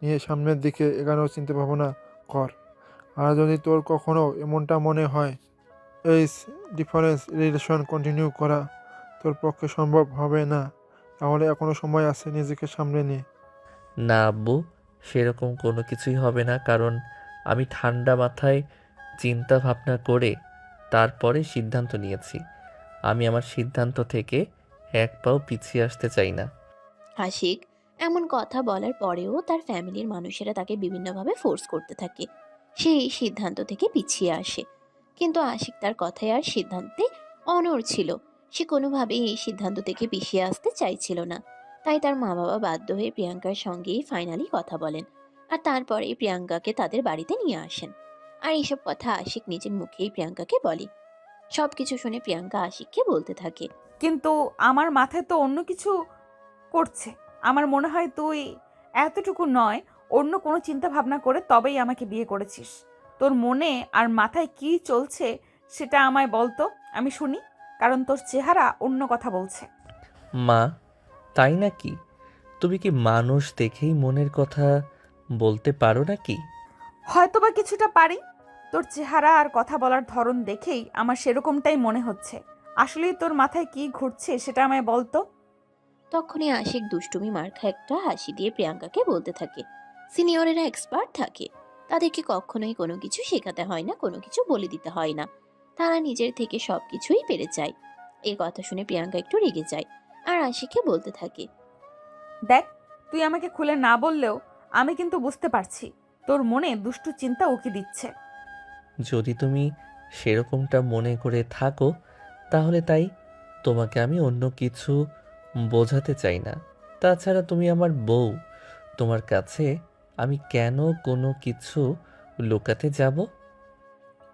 নিয়ে সামনের দিকে এগানোর চিন্তা ভাবনা কর। আর যদি তোর কখনো এমনটা মনে হয় এই ডিফারেন্স রিলেশন কন্টিনিউ করা তোর পক্ষে সম্ভব হবে না, তাহলে এখনো সময় আছে, নিজেকে সামলে নে। না আব্বু, সেরকম কোনো কিছুই হবে না, কারণ আমি ঠান্ডা মাথায় চিন্তা ভাবনা করে তারপরে সিদ্ধান্ত নিয়েছি। আমি আমার সিদ্ধান্ত থেকে এক পাও পিছিয়ে আসতে চাই না। আশিক এমন কথা বলার পরেও তার ফ্যামিলির মানুষেরা তাকে বিভিন্নভাবে ফোর্স করতে থাকে। সে এই সিদ্ধান্ত থেকে পিছিয়ে আসে। কিন্তু আশিক তার কথায় আর সিদ্ধান্তে অনড় ছিল। সে কোনোভাবেই এই সিদ্ধান্ত থেকে পিছিয়ে আসতে চাইছিল না। তাই তার মা বাবা বাধ্য হয়ে প্রিয়াঙ্কার সঙ্গেই ফাইনালি কথা বলেন। আর তারপরেই প্রিয়াঙ্কাকে তাদের বাড়িতে নিয়ে আসেন। আর এইসব কথা আশিক নিজের মুখেই প্রিয়াঙ্কাকে বলে। সবকিছু শুনে প্রিয়াঙ্কা আশিককে বলতে থাকে, কিন্তু আমার মাথায় তো অন্য কিছু করছে। আমার মনে হয় তুই এতটুকু নয়, অন্য কোনো চিন্তা ভাবনা করে তবেই আমাকে বিয়ে করেছিস। তোর মনে আর মাথায় কি চলছে সেটা আমায় বলতো, আমি শুনি। কারণ তোর চেহারা অন্য কথা বলছে। মা, তাই নাকি? তুমি কি মানুষ দেখেই মনের কথা বলতে পারো নাকি? হয়তোবা কিছুটা পারি। তোর চেহারা আর কথা বলার ধরন দেখেই আমার সেরকমটাই মনে হচ্ছে। আসলেই তোর মাথায় কি ঘুরছে সেটা আমায় বলতো। তখনই আশিক দুষ্টুমি মার্কা একটা হাসি দিয়ে প্রিয়াঙ্কাকে বলতে থাকে, সিনিয়রেরা এক্সপার্ট থাকে। তাদেরকে কখনোই কোনো কিছু শেখাতে হয় না, কোনো কিছু বলে দিতে হয় না। তারা নিজের থেকে সবকিছুই পেরে যায়। এই কথা শুনে প্রিয়াঙ্কা একটু রেগে যায় আর আশিককে বলতে থাকে, দেখ, তুই আমাকে খুলে না বললেও আমি কিন্তু বুঝতে পারছি তোর মনে দুষ্টু চিন্তা উকি দিচ্ছে। যদি তুমি সেরকমটা মনে করে থাকো তাহলে তাই। তোমাকে আমি অন্য কিছু বোঝাতে চাই না। তাছাড়া তুমি আমার বউ, তোমার কাছে আমি কেন কোনো কিছু লুকাতে যাব?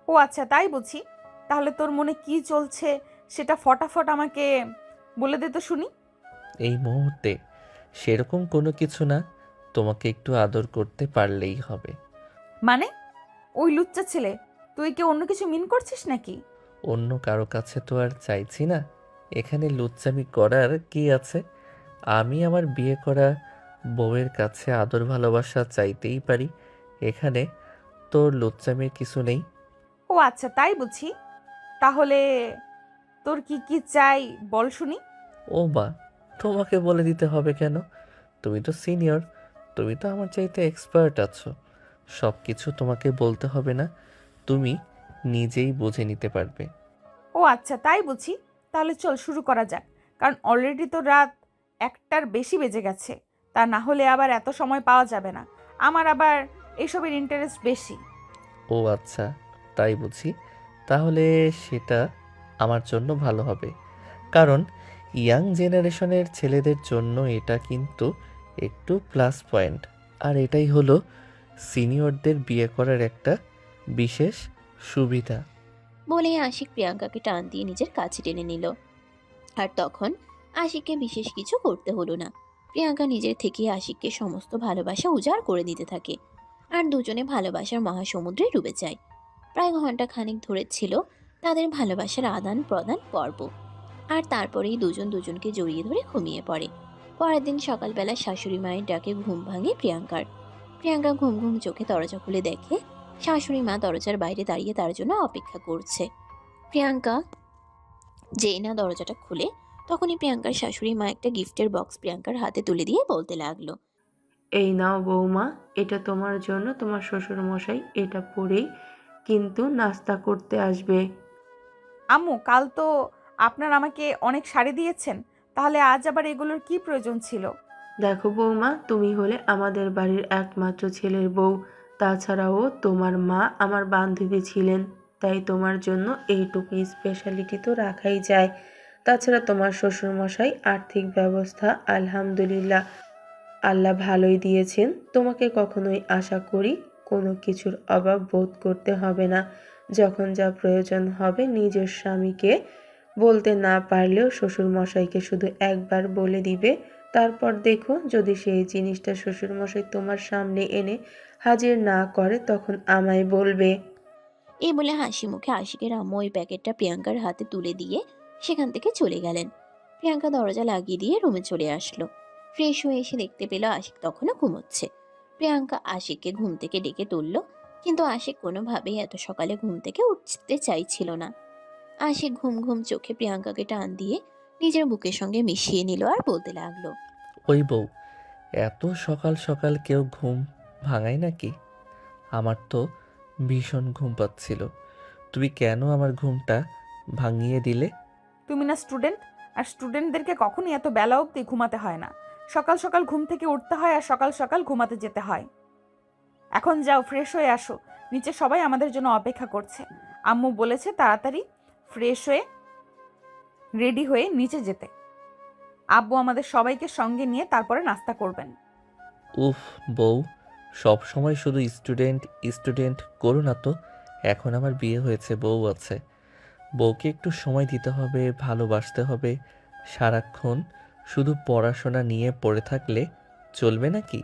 ও আচ্ছা, তাই বুঝি। তাহলে তোর মনে কি চলছে সেটা ফটাফট আমাকে বলে দে তো শুনি। এই মুহূর্তে সেরকম কোনো কিছু না, তোমাকে একটু আদর করতে পারলেই হবে। মানে, ওই লুচ্চা ছেলে, তুই কি অন্য কিছু মিন করছিস নাকি? অন্য কারো কাছে তো আর চাইছি না। এখানে লুচ্চামি করার কি আছে? আমি আমার বিয়ে করা বউয়ের কাছে আদর ভালোবাসা চাইতেই পারি। এখানে তোর লুচ্চামির কিছু নেই। ও আচ্ছা, তাই বুঝি। তাহলে তোর কি কি চাই বল শুনি। ও মা, তোমাকে বলে দিতে হবে কেন? তুমি তো সিনিয়র, তুমি তো আমার চাইতে এক্সপার্ট আছো। সব কিছু তোমাকে বলতে হবে না, তুমি নিজেই বুঝে নিতে পারবে। ও আচ্ছা, তাই বুঝি। তাহলে চল শুরু করা যাক, কারণ অলরেডি তো রাত 1টার বেশি বেজে গেছে। তা না হলে আবার এত সময় পাওয়া যাবে না। আমার আবার এইসবের ইন্টারেস্ট বেশি। ও আচ্ছা, তাই বুঝি। তাহলে সেটা আমার জন্য ভালো হবে, কারণ ইয়াং জেনারেশনের ছেলেদের জন্য এটা কিন্তু একটু প্লাস পয়েন্ট। আর এটাই হলো সিনিয়রদের বিয়ে করার একটা বিশেষ সুবিধা। বলে আশিক প্রিয়াঙ্কাকে টান দিয়ে নিজের কাছে টেনে নিল। আর তখন আশিককে বিশেষ কিছু করতে হলো না। প্রিয়াঙ্কা নিজের থেকে আশিককে সমস্ত ভালোবাসা উজাড় করে দিতে থাকে, আর দুজনে ভালোবাসার মহাসমুদ্রে ডুবে যায়। প্রায় ঘন্টা খানেক ধরে ছিল তাদের ভালোবাসার আদান প্রদান পর্ব। আর তারপরেই দুজন দুজনকে জড়িয়ে ধরে ঘুমিয়ে পড়ে। পরের দিন সকালবেলা শাশুড়ি মায়ের ডাকে ঘুম ভাঙে প্রিয়াঙ্কার। প্রিয়াঙ্কা ঘুম ঘুম চোখে দরজা খুলে দেখে শাশুড়ি মা দরজার বাইরে দাঁড়িয়ে তার জন্য অপেক্ষা করছে। প্রিয়াঙ্কা যেই না দরজাটা খুলে, তখনই প্রিয়াঙ্কার শাশুড়ি মা একটা গিফটের বক্স প্রিয়াঙ্কার হাতে তুলে দিয়ে বলতে লাগলো, এই নাও বৌমা, এটা তোমার জন্য। তোমার শ্বশুর মশাই এটা পরেই কিন্তু নাস্তা করতে আসবে। আম্মু, কাল তো আপনার আমাকে অনেক শাড়ি দিয়েছেন, তাহলে আজ আবার এগুলোর কি প্রয়োজন ছিল? দেখো বৌমা, তুমি হলে আমাদের বাড়ির একমাত্র ছেলের বউ। তাছাড়াও তোমার মা আমার বান্ধবী ছিলেন, তাই তোমার জন্য এইটুকু স্পেশালিটি তো রাখাই যায়। তাছাড়া তোমার শ্বশুরমশাই আর্থিক ব্যবস্থা আলহামদুলিল্লাহ আল্লাহ ভালোই দিয়েছেন। তোমাকে কখনোই আশা করি কোনো কিছুর অভাব বোধ করতে হবে না। যখন যা প্রয়োজন হবে নিজের স্বামীকে বলতে না পারলেও শ্বশুরমশাইকে শুধু একবার বলে দিবে। তারপর দেখো, যদি সেই জিনিসটা শ্বশুরমশাই তোমার সামনে এনে হাজির না করে তখন আমায় বলবে। এই বলে হাসি মুখে আশিকের আম্মু ওই প্যাকেটটা প্রিয়াঙ্কার হাতে তুলে দিয়ে সেখান থেকে চলে গেলেন। প্রিয়াঙ্কা দরজা লাগিয়ে দিয়ে রুমে চলে আসলো। ফ্রেশ হয়ে এসে দেখতে পেল আশিক তখনও ঘুমোচ্ছে। প্রিয়াঙ্কা আশিককে ঘুম থেকে ডেকে তুলল, কিন্তু আশিক কোনোভাবেই এত সকালে ঘুম থেকে উঠতে চাইছিল না। আশিক ঘুম ঘুম চোখে প্রিয়াঙ্কাকে টান দিয়ে নিজের বুকের সঙ্গে মিশিয়ে নিল আর বলতে লাগলো, ওই বউ, এত সকাল সকাল কেউ ঘুম ভাঙায় নাকি? আমার তো ভীষণ ঘুম পাচ্ছিল, তুমি কেন আমার ঘুমটা ভাঙিয়ে দিলে? তুমি না স্টুডেন্ট, আর স্টুডেন্টদেরকে কখনই এত বেলা অবধি ঘুমাতে হয় না। সকাল সকাল ঘুম থেকে উঠতে হয় আর সকাল সকাল ঘুমাতে যেতে হয়। এখন যাও, ফ্রেশ হয়ে আসো, নিচে সবাই আমাদের জন্য অপেক্ষা করছে। আম্মু বলেছে তাড়াতাড়ি ফ্রেশ হয়ে রেডি হয়ে নিচে যেতে। আব্বু আমাদের সবাইকে সঙ্গে নিয়ে তারপরে নাস্তা করবেন। উফ বউ, সব সময় শুধু স্টুডেন্ট স্টুডেন্ট করো না তো। এখন আমার বিয়ে হয়েছে, বউ আছে। বউকে একটু সময় দিতে হবে, ভালোবাসতে হবে। সারাক্ষণ শুধু পড়াশোনা নিয়ে পড়ে থাকলে চলবে নাকি?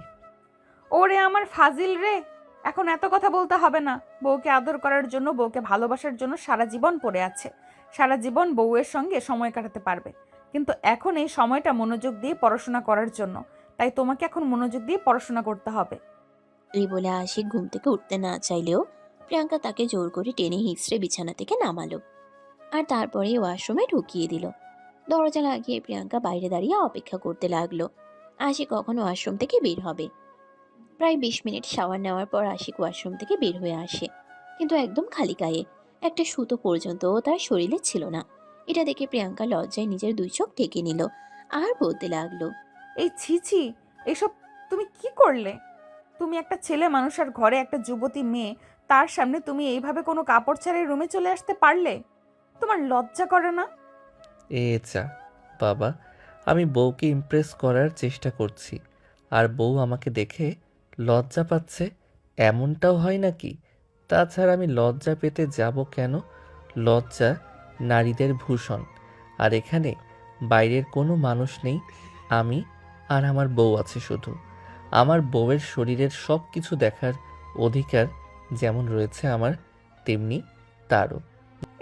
ওরে আমার ফাজিল রে, এখন এত কথা বলতে হবে না। বউকে আদর করার জন্য, বউকে ভালোবাসার জন্য সারা জীবন পড়ে আছে। সারা জীবন বউয়ের সঙ্গে সময় কাটাতে পারবে, কিন্তু এখন এই সময়টা মনোযোগ দিয়ে পড়াশোনা করার জন্য। তাই তোমাকে এখন মনোযোগ দিয়ে পড়াশোনা করতে হবে। এই বলে আশিক ঘুম থেকে উঠতে না চাইলেও প্রিয়াঙ্কা তাকে জোর করে টেনে হিঁচড়ে বিছানা থেকে নামালো, আর তারপরে ওয়াশরুমে ঢুকিয়ে দিল। দরজা লাগিয়ে প্রিয়াঙ্কা বাইরে দাঁড়িয়ে অপেক্ষা করতে লাগলো আশিক কখন ওয়াশরুম থেকে বের হবে। প্রায় 20 মিনিট শাওয়ার নেওয়ার পর আশিক ওয়াশরুম থেকে বের হয়ে আসে, কিন্তু একদম খালি গায়ে। একটা সুতো পর্যন্তও তার শরীরে ছিল না। এটা দেখে প্রিয়াঙ্কা লজ্জায় নিজের 2 চোখ ঢেকে নিল আর বলতে লাগলো, এই ছি ছি, এসব তুমি কি করলে? তুমি একটা ছেলে মানুষ আর ঘরে একটা যুবতী মেয়ে, তার সামনে তুমি এইভাবে কোনো কাপড় ছাড়াই রুমে চলে আসতে পারলে? তোমার লজ্জা করে না? যা বাবা, আমি বউকে ইমপ্রেস করার চেষ্টা করছি, আর বউ আমাকে দেখে লজ্জা পাচ্ছে, এমনটাও হয় নাকি? তাছাড়া আমি লজ্জা পেতে যাব কেন? লজ্জা নারীদের ভূষণ। আর এখানে বাইরের কোনো মানুষ নেই, আমি আর আমার বউ আছে শুধু। আমার বউয়ের শরীরের সব কিছু দেখার অধিকার যেমন রয়েছে আমার, তেমনি তারও।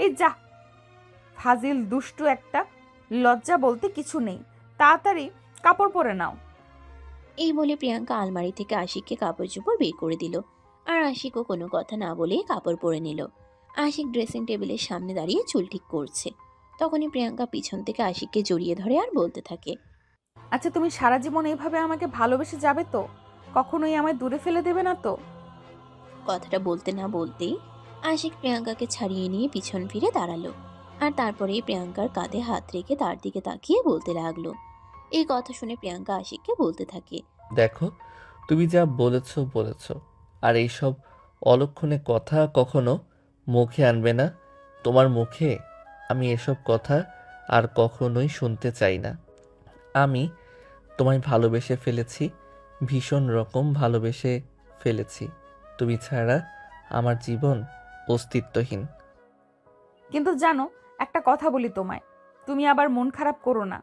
এই যা, ফাজিল দুষ্টু একটা। লজ্জা বলতে কিছু নেই, তাড়াতাড়ি কাপড় পরে নাও। এই বলে প্রিয়াঙ্কা আলমারি থেকে আশিককে কাপড় চোপড় বের করে দিল, আর আশিকও কোনো কথা না বলে কাপড় পরে নিল। আশিক ড্রেসিং টেবিলের সামনে দাঁড়িয়ে চুল ঠিক করছে। তখনই প্রিয়াঙ্কা পিছন থেকে আশিককে জড়িয়ে ধরে আর বলতে থাকে, আচ্ছা, তুমি সারা জীবন এইভাবে আমাকে ভালোবেসে যাবে তো? কখনোই আমায় দূরে ফেলে দেবে না তো? কথাটা বলতে না বলতেই আশিক প্রিয়াঙ্কাকে ছাড়িয়ে নিয়ে পিছন ফিরে দাঁড়ালো। আর তারপরেই প্রিয়াঙ্কার কাঁধে হাত রেখে তার দিকে তাকিয়ে বলতে লাগলো। এই কথা শুনে প্রিয়াঙ্কা আশিককে বলতে থাকে, দেখো, তুমি যা বলেছ, আর এইসব অলক্ষণে কথা কখনো মুখে আনবে না। তোমার মুখে আমি এসব কথা আর কখনোই শুনতে চাই না। আমি তোমায় ভালোবেসে ফেলেছি, ভীষণ রকম ভালোবেসে ফেলেছি। তুমি ছাড়া আমার জীবন অস্তিত্বহীন। কিন্তু জানো, একটা কথা বলি তোমায়, তুমি আবার মন খারাপ করো না।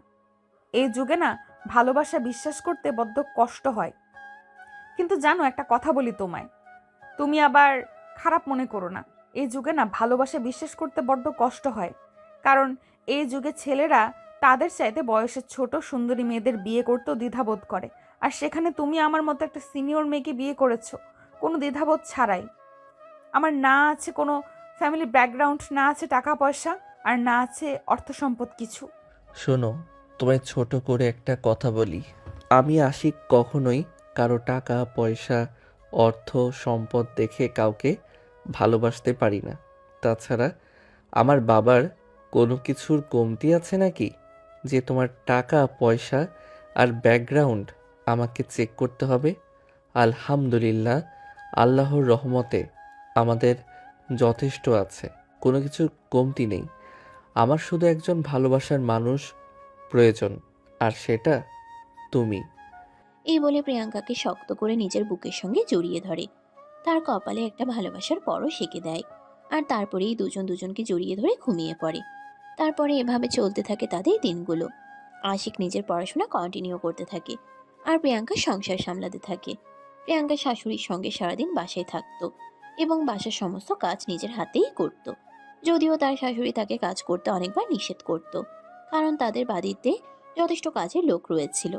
এই যুগে না ভালোবাসা বিশ্বাস করতে বড্ড কষ্ট হয়। কিন্তু জানো, একটা কথা বলি তোমায়, তুমি আবার খারাপ মনে করো না। এই যুগে না ভালোবাসা বিশ্বাস করতে বড্ড কষ্ট হয়, কারণ এই যুগে ছেলেরা তাদের চাইতে বয়সে ছোট সুন্দরী মেয়েদের বিয়ে করতেও দ্বিধাবোধ করে। আর সেখানে তুমি আমার মতো একটা সিনিয়র মেয়েকে বিয়ে করেছো কোনো দ্বিধাবোধ ছাড়াই। আমার না আছে কোনো ফ্যামিলি ব্যাকগ্রাউন্ড, না আছে টাকা পয়সা, আর না আছে অর্থ সম্পদ কিছু। শোনো, তোমায় ছোট করে একটা কথা বলি। আমি আশিক কখনোই কারো টাকা পয়সা অর্থ সম্পদ দেখে কাউকে ভালোবাসতে পারি না। তাছাড়া আমার বাবার কোনো কিছুর কমতি আছে নাকি যে তোমার টাকা পয়সা আর ব্যাকগ্রাউন্ড আমাকে চেক করতে হবে? আলহামদুলিল্লাহ, আল্লাহর রহমতে আমাদের যথেষ্ট আছে, কোনো কিছুর কমতি নেই। আমার শুধু একজন ভালোবাসার মানুষ প্রয়োজন, আর সেটা তুমি। এই বলে প্রিয়াঙ্কাকে শক্ত করে নিজের বুকের সঙ্গে জড়িয়ে ধরে। তার কপালে একটা ভালোবাসার পরশ এঁকে দেয়। আর তারপরেই দুজন দুজনকে জড়িয়ে ধরে ঘুমিয়ে পড়ে। তারপরে এভাবে চলতে থাকে তাদের দিনগুলো। আশিক নিজের পড়াশোনা কন্টিনিউ করতে থাকে, আর প্রিয়াঙ্কা সংসার সামলাতে থাকে। প্রিয়াঙ্কা শাশুড়ির সঙ্গে সারাদিন বাসায় থাকতো এবং বাসার সমস্ত কাজ নিজের হাতেই করত। যদিও তার শাশুড়ি তাকে কাজ করতে অনেকবার নিষেধ করত, কারণ তাদের বাড়িতে যথেষ্ট কাজের লোক রয়েছিল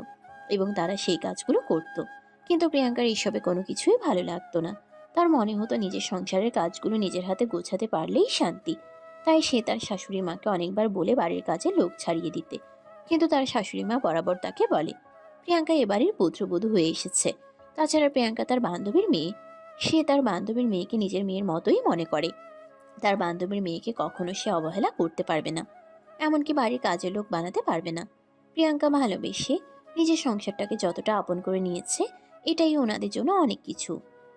এবং তারা সেই কাজগুলো করত। কিন্তু প্রিয়াঙ্কার এইসবে কোনো কিছুই ভালো লাগতো না। তার মনে হতো নিজের সংসারের কাজগুলো নিজের হাতে গোছাতে পারলেই শান্তি। তাই সে তার শাশুড়ি মাকে অনেকবার বলে বাড়ির কাজে লোক ছাড়িয়ে দিতে, কিন্তু তার শাশুড়ি মা বরাবর তাকে বলে প্রিয়াঙ্কা এবারের পুত্রবধূ হয়ে এসেছে। তাছাড়া প্রিয়াঙ্কা তার বান্ধবীর মেয়ে, সে তার বান্ধবীর মেয়েকে নিজের মেয়ের মতোই মনে করে। তার বান্ধবীর মেয়েকে কখনো সে অবহেলা করতে পারবে না, এমনকি বাড়ির কাজের লোক বানাতে পারবে না। প্রিয়াঙ্কা ভালোবেসে নিজের সংসারটাকে যতটা আপন করে নিয়েছে, এটাই ওনাদের জন্য অনেক কিছু।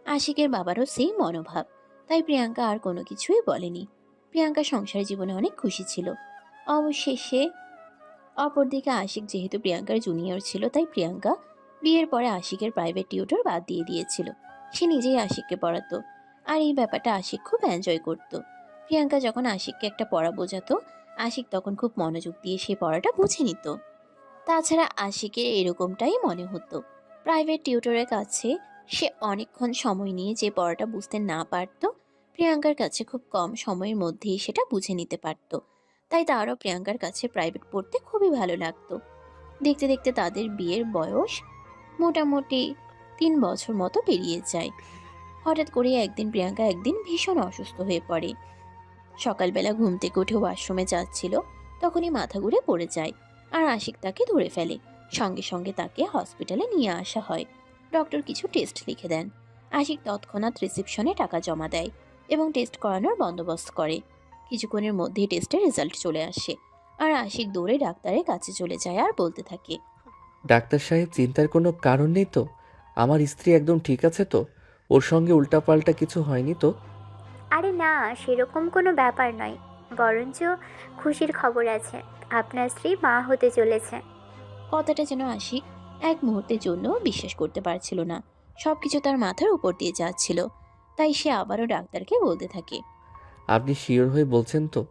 আশিকের বাবারও সেই মনোভাব, তাই প্রিয়াঙ্কা আর কোনো কিছুই বলেনি। প্রিয়াঙ্কা সংসার জীবনে অনেক খুশি ছিল। অবশেষে অপরদিকে আশিক যেহেতু প্রিয়াঙ্কার জুনিয়র ছিল, তাই প্রিয়াঙ্কা বিয়ের পরে আশিকের প্রাইভেট টিউটর বাদ দিয়ে দিয়েছিল। সে নিজেই আশিককে পড়াতো, আর এই ব্যাপারটা আশিক খুব এনজয় করত। প্রিয়াঙ্কা যখন আশিককে একটা পড়া বোঝাতো, আশিক তখন খুব মনোযোগ দিয়ে সেই পড়াটা বুঝে নিত। তাছাড়া আশিকের এরকমটাই মনে হতো, প্রাইভেট টিউটরের কাছে সে অনেকক্ষণ সময় নিয়ে যে পড়াটা বুঝতে না পারত, প্রিয়াঙ্কার কাছে খুব কম সময়ের মধ্যেই সেটা বুঝে নিতে পারত। তাই তারও প্রিয়াঙ্কার কাছে প্রাইভেট পড়তে খুবই ভালো লাগতো। দেখতে দেখতে তাদের বিয়ের বয়স মোটামুটি 3 বছর মতো পেরিয়ে যায়। হঠাৎ করে একদিন প্রিয়াঙ্কা ভীষণ অসুস্থ হয়ে পড়ে। সকালবেলা ঘুম থেকে উঠে ওয়াশরুমে যাচ্ছিল, তখনই মাথা ঘুরে পড়ে যায়, আর আশিক তাকে ধরে ফেলে। সঙ্গে সঙ্গে তাকে হসপিটালে নিয়ে আসা হয়। ডক্টর কিছু টেস্ট লিখে দেন। আশিক তৎক্ষণাৎ রিসেপশনে টাকা জমা দেয় এবং টেস্ট করানোর বন্দোবস্ত করে। কিছুক্ষণের মধ্যেই টেস্টের রেজাল্ট চলে আসে, আর আশিক দৌড়ে ডাক্তারের কাছে চলে যায় আর বলতে থাকে, ডাক্তার সাহেব, চিন্তার কোনো কারণ নেই তো? আমার স্ত্রী একদম ঠিক আছে তো? ওর সঙ্গে উল্টাপাল্টা কিছু হয়নি তো? আরে না, সেরকম কোনো ব্যাপার নয়, বরঞ্চ খুশির খবর আছে, আপনার স্ত্রী মা হতে চলেছে। কথাটা যেন আশিক এক মুহূর্তের জন্য বিশ্বাস করতে পারছিল না। সবকিছু তার মাথার উপর দিয়ে যাচ্ছিল। তাই সে আবারও ডাক্তারকে বলতে থাকে, আপনি শিওর হয়ে বলছেন তো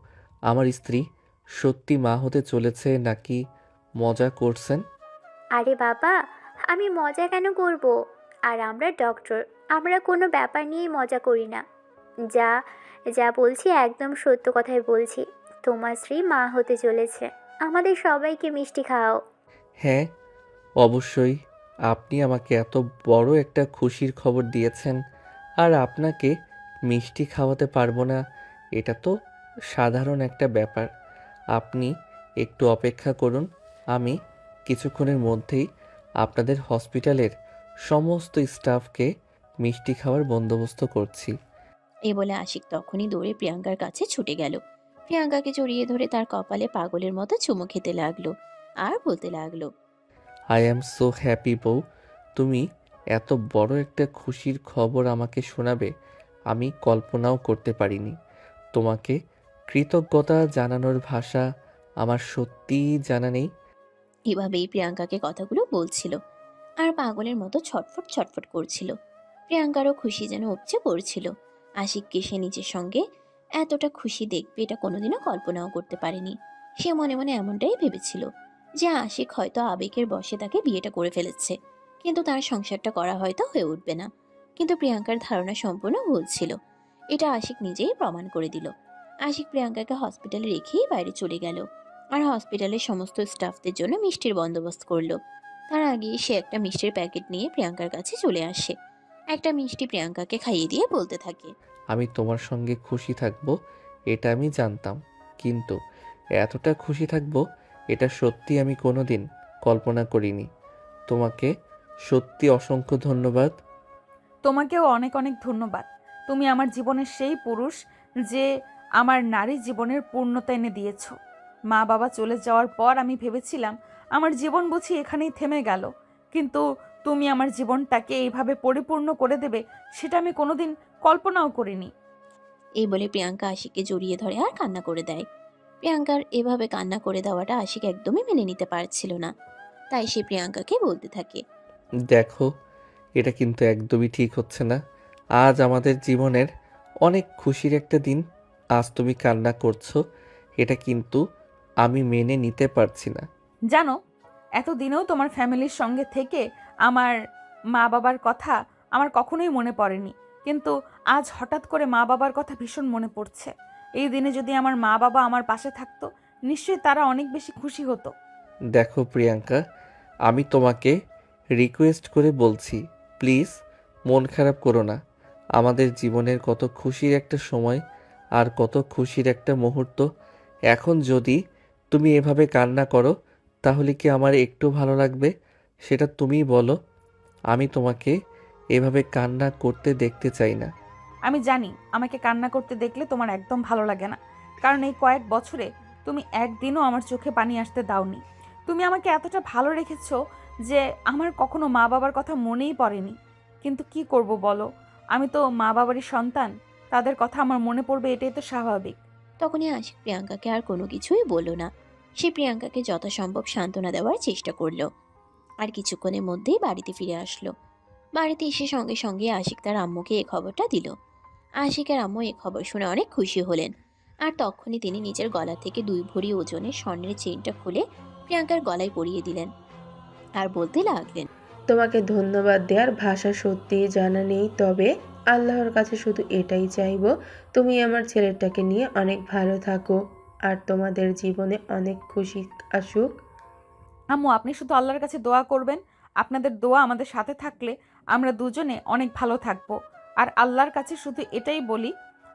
আমার স্ত্রী সত্যি মা হতে চলেছে, নাকি মজা করছেন? আরে বাবা, আমি মজা কেন করব? আর আমরা ডক্টর, আমরা কোনো ব্যাপার নিয়েই মজা করি না। যা যা বলছি একদম সত্য কথাই বলছি, তোমার স্ত্রী মা হতে চলেছে। আমাদের সবাইকে মিষ্টি খাও। হ্যাঁ, অবশ্যই। আপনি আমাকে এত বড় একটা খুশির খবর দিয়েছেন, আর আপনাকে মিষ্টি খাওয়াতে পারবো না, এটা তো সাধারণ একটা ব্যাপার। আপনি একটু অপেক্ষা করুন, আমি কিছুক্ষণের মধ্যেই আপনাদের হসপিটালের সমস্ত স্টাফকে মিষ্টি খাওয়ার বন্দোবস্ত করছি। এই বলে আশিক তখনই দৌড়ে প্রিয়াঙ্কার কাছে ছুটে গেল। প্রিয়াঙ্কাকে জড়িয়ে ধরে তার কপালে পাগলের মতো চুমু খেতে লাগলো আর বলতে লাগলো, আই অ্যাম সো হ্যাপি বউ, তুমি এত বড় একটা খুশির খবর আমাকে শোনাবে আমি কল্পনাও করতে পারিনি। তোমাকে কৃতজ্ঞতা জানানোর ভাষা আমার সত্যিই জানা নেই। এভাবেই প্রিয়াঙ্কাকে কথাগুলো বলছিল আর পাগলের মতো ছটফট ছটফট করছিল। প্রিয়াঙ্কারও খুশি যেন উপচে পড়ছিল। আশিককে সে নিজের সঙ্গে এতটা খুশি দেখবে এটা কোনোদিনও কল্পনাও করতে পারেনি। সে মনে মনে এমনটাই ভেবেছিল যে আশিক হয়তো আবেগের বশে তাকে বিয়েটা করে ফেলেছে, কিন্তু তার সংসারটা করা হয়তো হয়ে উঠবে না। কিন্তু প্রিয়াঙ্কার ধারণা সম্পূর্ণ ভুল ছিল। এটা আশিক নিজেই প্রমাণ করে দিল। আশিক প্রিয়াঙ্কাকে হসপিটালে রেখেই বাইরে চলে গেল আর হসপিটালের সমস্ত স্টাফদের জন্য মিষ্টির বন্দোবস্ত করলো। তার আগেই সে একটা মিষ্টির প্যাকেট নিয়ে প্রিয়াঙ্কার কাছে চলে আসে। একটা মিষ্টি প্রিয়াঙ্কাকে খাইয়ে দিয়ে বলতে থাকে, আমি তোমার সঙ্গে খুশি থাকবো এটা আমি জানতাম, কিন্তু এতটা খুশি থাকবো এটা সত্যি আমি কোনোদিন কল্পনা করিনি। তোমাকে সত্যি অসংখ্য ধন্যবাদ। তোমাকেও অনেক অনেক ধন্যবাদ। তুমি আমার জীবনের সেই পুরুষ যে আমার নারী জীবনের পূর্ণতা এনে দিয়েছ। মা বাবা চলে যাওয়ার পর আমি ভেবেছিলাম আমার জীবন বুঝি এখানেই থেমে গেল, কিন্তু তুমি আমার জীবনটাকে এইভাবে পরিপূর্ণ করে দেবে সেটা আমি কোনোদিন কল্পনাও করিনি। এই বলে প্রিয়াঙ্কা আশিককে জড়িয়ে ধরে আর কান্না করে দেয়। প্রিয়াঙ্কার এভাবে কান্না করে দেওয়াটা আশিক একদমই মেনে নিতে পারছিল না। তাই সে প্রিয়াঙ্কাকে বলতে থাকে, দেখো, এটা কিন্তু একদমই ঠিক হচ্ছে না। আজ আমাদের জীবনের অনেক খুশির একটা দিন, আজ তুমি কান্না করছো, এটা কিন্তু আমি মেনে নিতে পারছি না। জানো, এতদিনেও তোমার ফ্যামিলির সঙ্গে থেকে আমার মা বাবার কথা আমার কখনোই মনে পড়েনি, কিন্তু আজ হঠাৎ করে মা বাবার কথা ভীষণ মনে পড়ছে। এই দিনে যদি আমার মা বাবা আমার পাশে থাকতো নিশ্চয়ই তারা অনেক বেশি খুশি হতো। দেখো প্রিয়াঙ্কা, আমি তোমাকে রিকোয়েস্ট করে বলছি, প্লিজ মন খারাপ করো না। আমাদের জীবনের কত খুশির একটা সময় আর কত খুশির একটা মুহূর্ত, এখন যদি তুমি এভাবে কান্না করো তাহলে কি আমার একটু ভালো লাগবে? সেটা তুমিই বলো। আমি তোমাকে এভাবে কান্না করতে দেখতে চাই না। আমি জানি আমাকে কান্না করতে দেখলে তোমার একদম ভালো লাগে না, কারণ এই কয়েক বছরে তুমি একদিনও আমার চোখে পানি আসতে দাওনি। তুমি আমাকে এতটা ভালো রেখেছো যে আমার কখনো মা বাবার কথা মনেই পড়েনি। কিন্তু কি করব বলো, আমি তো মা বাবারই সন্তান, তাদের কথা আমার মনে পড়বে এটাই তো স্বাভাবিক। তখনই আশিক প্রিয়াঙ্কাকে আর কোনো কিছুই বলল না। সে প্রিয়াঙ্কাকে যথাসম্ভব সান্ত্বনা দেওয়ার চেষ্টা করলো আর কিছুক্ষণের মধ্যেই বাড়িতে ফিরে আসলো। বাড়িতে এসে সঙ্গে সঙ্গে আশিক তার আম্মুকে এই খবরটা দিল। আশিকের আম্মু এই খবর শুনে অনেক খুশি হলেন আর তখনই তিনি নিজের গলা থেকে 2 ভরি ওজনের স্বর্ণের চেইনটা খুলে প্রিয়াঙ্কার গলায় পরিয়ে দিলেন আর বলতে লাগলেন, তোমাকে ধন্যবাদ দেওয়ার ভাষা সত্যিই জানা নেই, তবে আল্লাহর কাছে শুধু এটাই চাইবো তুমি আমার ছেলেটাকে নিয়ে অনেক ভালো থাকো আর তোমাদের জীবনে অনেক খুশি আসুক। আম্মু, আপনি শুধু আল্লাহর কাছে দোয়া করবেন। আপনাদের দোয়া আমাদের সাথে থাকলে আমরা দুজনে অনেক ভালো থাকবো। আর আল্লাহর কাছে শুধু এটাই বলি,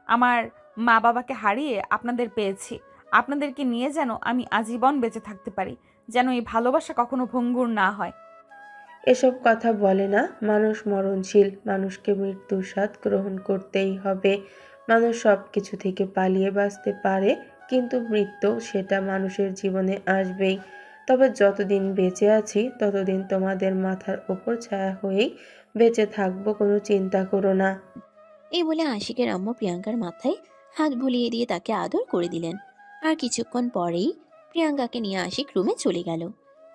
আমার মা বাবাকে হারিয়ে আপনাদের পেয়েছি। আপনাদেরকে নিয়ে যেন আমি আজীবন বেঁচে থাকতে পারি, যেন এই ভালোবাসা কখনো ভঙ্গুর না হয়। এসব কথা বলে না, মানুষ মরণশীল, মানুষকে মৃত্যুর স্বাদ গ্রহণ করতেই হবে। মানুষ সব কিছু থেকে পালিয়ে বাঁচতে পারে, কিন্তু মৃত্যু সেটা মানুষের জীবনে আসবেই। তবে যতদিন বেঁচে আছি ততদিন তোমাদের মাথার ওপর ছায়া হয়েই বেঁচে থাকবো, কোনো চিন্তা করো না। এই বলে আশিকের আম্মু প্রিয়াঙ্কার মাথায় হাত বুলিয়ে দিয়ে তাকে আদর করে দিলেন। আর কিছুক্ষণ পরেই প্রিয়াঙ্কাকে নিয়ে আশিক রুমে চলে গেল।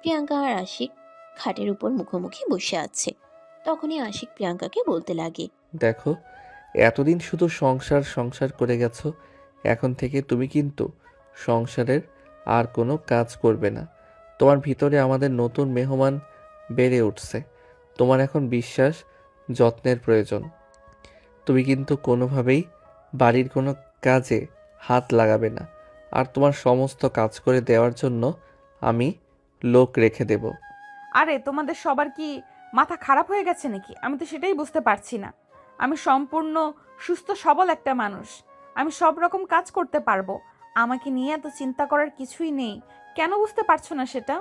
প্রিয়াঙ্কা আর আশিক খাটের উপর মুখোমুখি বসে আছে। তখনই আশিক প্রিয়াঙ্কাকে বলতে লাগে, দেখো, এতদিন শুধু সংসার সংসার করে গেছো, এখন থেকে তুমি কিন্তু সংসারের আর কোনো কাজ করবে না। তোমার ভিতরে আমাদের নতুন মেহমান বেড়ে উঠছে, তোমার এখন বিশ্বাস যত্নের প্রয়োজন। তুমি কিন্তু কোনোভাবেই বাড়ির কোনো কাজে হাত লাগাবে না, আর তোমার সমস্ত কাজ করে দেওয়ার জন্য আমি লোক রেখে দেব। আরে তোমাদের সবার কি মাথা খারাপ হয়ে গেছে নাকি? আমি তো সেটাই বুঝতে পারছি না। আমি সম্পূর্ণ সুস্থ সবল একটা মানুষ, আমি সব রকম কাজ করতে পারবো। আমাকে নিয়ে এত চিন্তা করার কিছুই নেই। কেন বুঝতে পারছো না সেটা?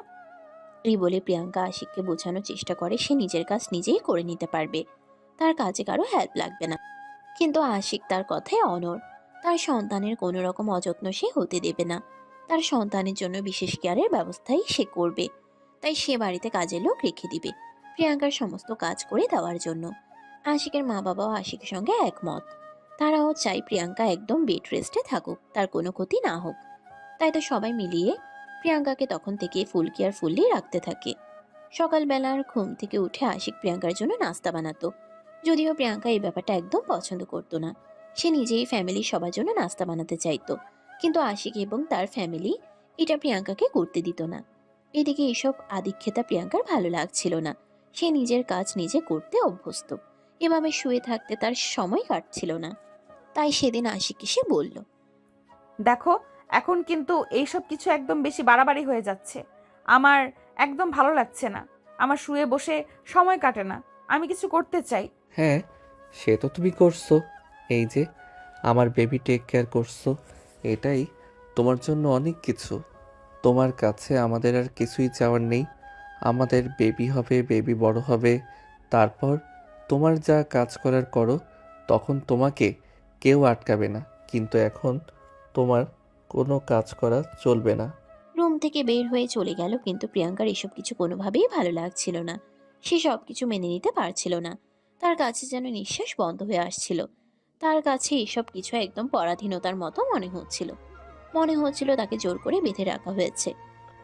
এই বলে প্রিয়াঙ্কা আশিককে বোঝানোর চেষ্টা করে সে নিজের কাজ নিজেই করে নিতে পারবে। তার কাজে কারো হেল্প লাগবে না। কিন্তু আশিক তার কথায় অনড়। তার সন্তানের কোনো রকম অযত্ন সে হতে দেবে না। তার সন্তানের জন্য বিশেষ কেয়ারের ব্যবস্থাই সে করবে। তাই সে বাড়িতে কাজের লোক রেখে দিবে প্রিয়াঙ্কার সমস্ত কাজ করে দেওয়ার জন্য। আশিকের মা বাবাও আশিকের সঙ্গে একমত। তারাও চাই প্রিয়াঙ্কা একদম বেড রেস্টে থাকুক, তার কোনো ক্ষতি না হোক। তাই তো সবাই মিলিয়ে প্রিয়াঙ্কাকে তখন থেকে ফুল কেয়ারফুলি রাখতে থাকে। সকালবেলার ঘুম থেকে উঠে আশিক প্রিয়াঙ্কার জন্য নাস্তা বানাতো। যদিও প্রিয়াঙ্কা এই ব্যাপারটা একদম পছন্দ করতো না। সে নিজেই ফ্যামিলির সবার জন্য নাস্তা বানাতে চাইতো, কিন্তু আশিক এবং তার ফ্যামিলি এটা প্রিয়াঙ্কাকে করতে দিত না। এদিকে এসব আদিক্ষেতা প্রিয়াঙ্কার ভালো লাগছিল না। সে নিজের কাজ নিজে করতে অভ্যস্ত। এভাবে শুয়ে থাকতে তার সময় কাটছিল না। তাই সেদিন আশিককে সে বলল, দেখো, এখন কিন্তু এইসব কিছু একদম বেশি বাড়াবাড়ি হয়ে যাচ্ছে। আমার একদম ভালো লাগছে না। আমার শুয়ে বসে সময় কাটে না। আমি কিছু করতে চাই। হ্যাঁ, সে তো তুমি করছো। এই যে আমার বেবি টেক কেয়ার করছো, এটাই তোমার জন্য অনেক কিছু। তোমার কাছে আমাদের আর কিছুই চাওয়ার নেই। আমাদের বেবি হবে, বেবি বড় হবে, তারপর তোমার যা কাজ করার করো। তখন তোমাকে কেউ আটকাবে না, কিন্তু এখন তোমার কোনো কাজ করা চলবে না। রুম থেকে বের হয়ে চলে গেল। কিন্তু প্রিয়াঙ্কার এসব কিছু কোনোভাবেই ভালো লাগছিল না। সে সব কিছু মেনে নিতে পারছিল না। তার কাছে যেন নিঃশ্বাস বন্ধ হয়ে আসছিল। তার কাছে এসব কিছু একদম পরাধীনতার মতো মনে হচ্ছিল। মনে হচ্ছিল তাকে জোর করে বেঁধে রাখা হয়েছে।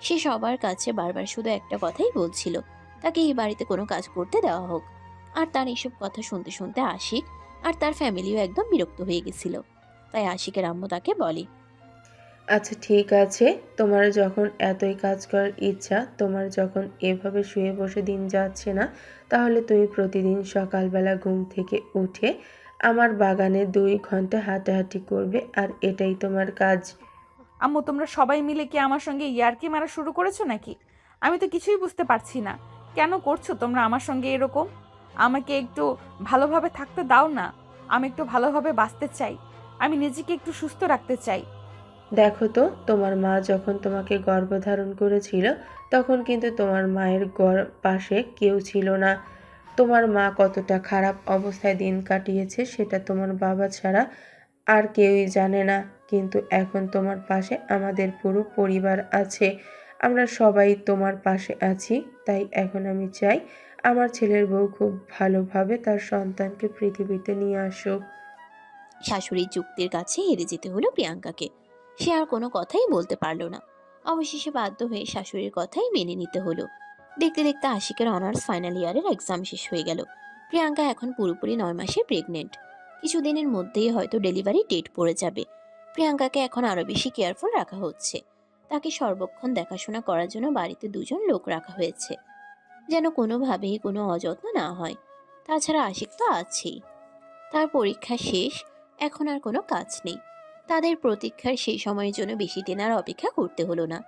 সে সবার কাছে বারবার শুধু একটা কথাই বলছিল, তাকে এই বাড়িতে কোনো কাজ করতে দেওয়া হোক। আর তার এসব কথা শুনতে শুনতে আশিক আর তার ফ্যামিলিও একদম বিরক্ত হয়ে গেছিল। তাই আশিকের আম্মু তাকে বলে, আচ্ছা ঠিক আছে, তোমার যখন এতই কাজ করার ইচ্ছা, তোমার যখন এভাবে শুয়ে বসে দিন যাচ্ছে না, তাহলে তুমি প্রতিদিন সকালবেলা ঘুম থেকে উঠে আমার বাগানে 2 ঘন্টা হাঁটাহাঁটি করবে, আর এটাই তোমার কাজ। আম্মু, তোমরা সবাই মিলে কি আমার সঙ্গে ইয়ার্কি মারা শুরু করেছো নাকি? আমি তো কিছুই বুঝতে পারছি না। কেন করছো তোমরা আমার সঙ্গে এরকম? আমাকে একটু ভালোভাবে থাকতে দাও না। আমি একটু ভালোভাবে বাঁচতে চাই। আমি নিজেকে একটু সুস্থ রাখতে চাই। দেখো তো, তোমার মা যখন তোমাকে গর্ভধারণ করেছিল, তখন কিন্তু তোমার মায়ের পাশে কেউ ছিল না। তোমার মা কতটা খারাপ অবস্থায় দিন কাটিয়েছে সেটা তোমার বাবা ছাড়া আর কেউই জানে না। কিন্তু এখন তোমার পাশে আমাদের পুরো পরিবার আছে। আমরা সবাই তোমার পাশে আছি। তাই এখন আমি চাই আমার ছেলের বউ খুব ভালোভাবে তার সন্তানকে পৃথিবীতে নিয়ে আসুক। শাশুড়ির যুক্তির কাছে হেরে যেতে হলো প্রিয়াঙ্কাকে। সে আর কোনো কথাই বলতে পারলো না। অবশেষে বাধ্য হয়ে শাশুড়ির কথাই মেনে নিতে হলো। দেখতে দেখতে আশিকের অনার্স ফাইনাল ইয়ারের এক্সাম শেষ হয়ে গেল। প্রিয়াঙ্কা এখন পুরোপুরি 9 মাসে প্রেগনেন্ট। কিছুদিনের মধ্যেই হয়তো ডেলিভারি ডেট পড়ে যাবে। প্রিয়াঙ্কাকে এখন আরো বেশি কেয়ারফুল রাখা হচ্ছে। তাকে সর্বক্ষণ দেখাশোনা করার জন্য বাড়িতে 2জন লোক রাখা হয়েছে, যেন কোনোভাবেই কোনো অযত্ন না হয়। তাছাড়া আশিক তো আছেই। তার পরীক্ষা শেষ, এখন আর কোনো কাজ নেই। তাদের প্রতীক্ষার সেই সময়ের জন্য বেশি দিন আর অপেক্ষা করতে হলো না।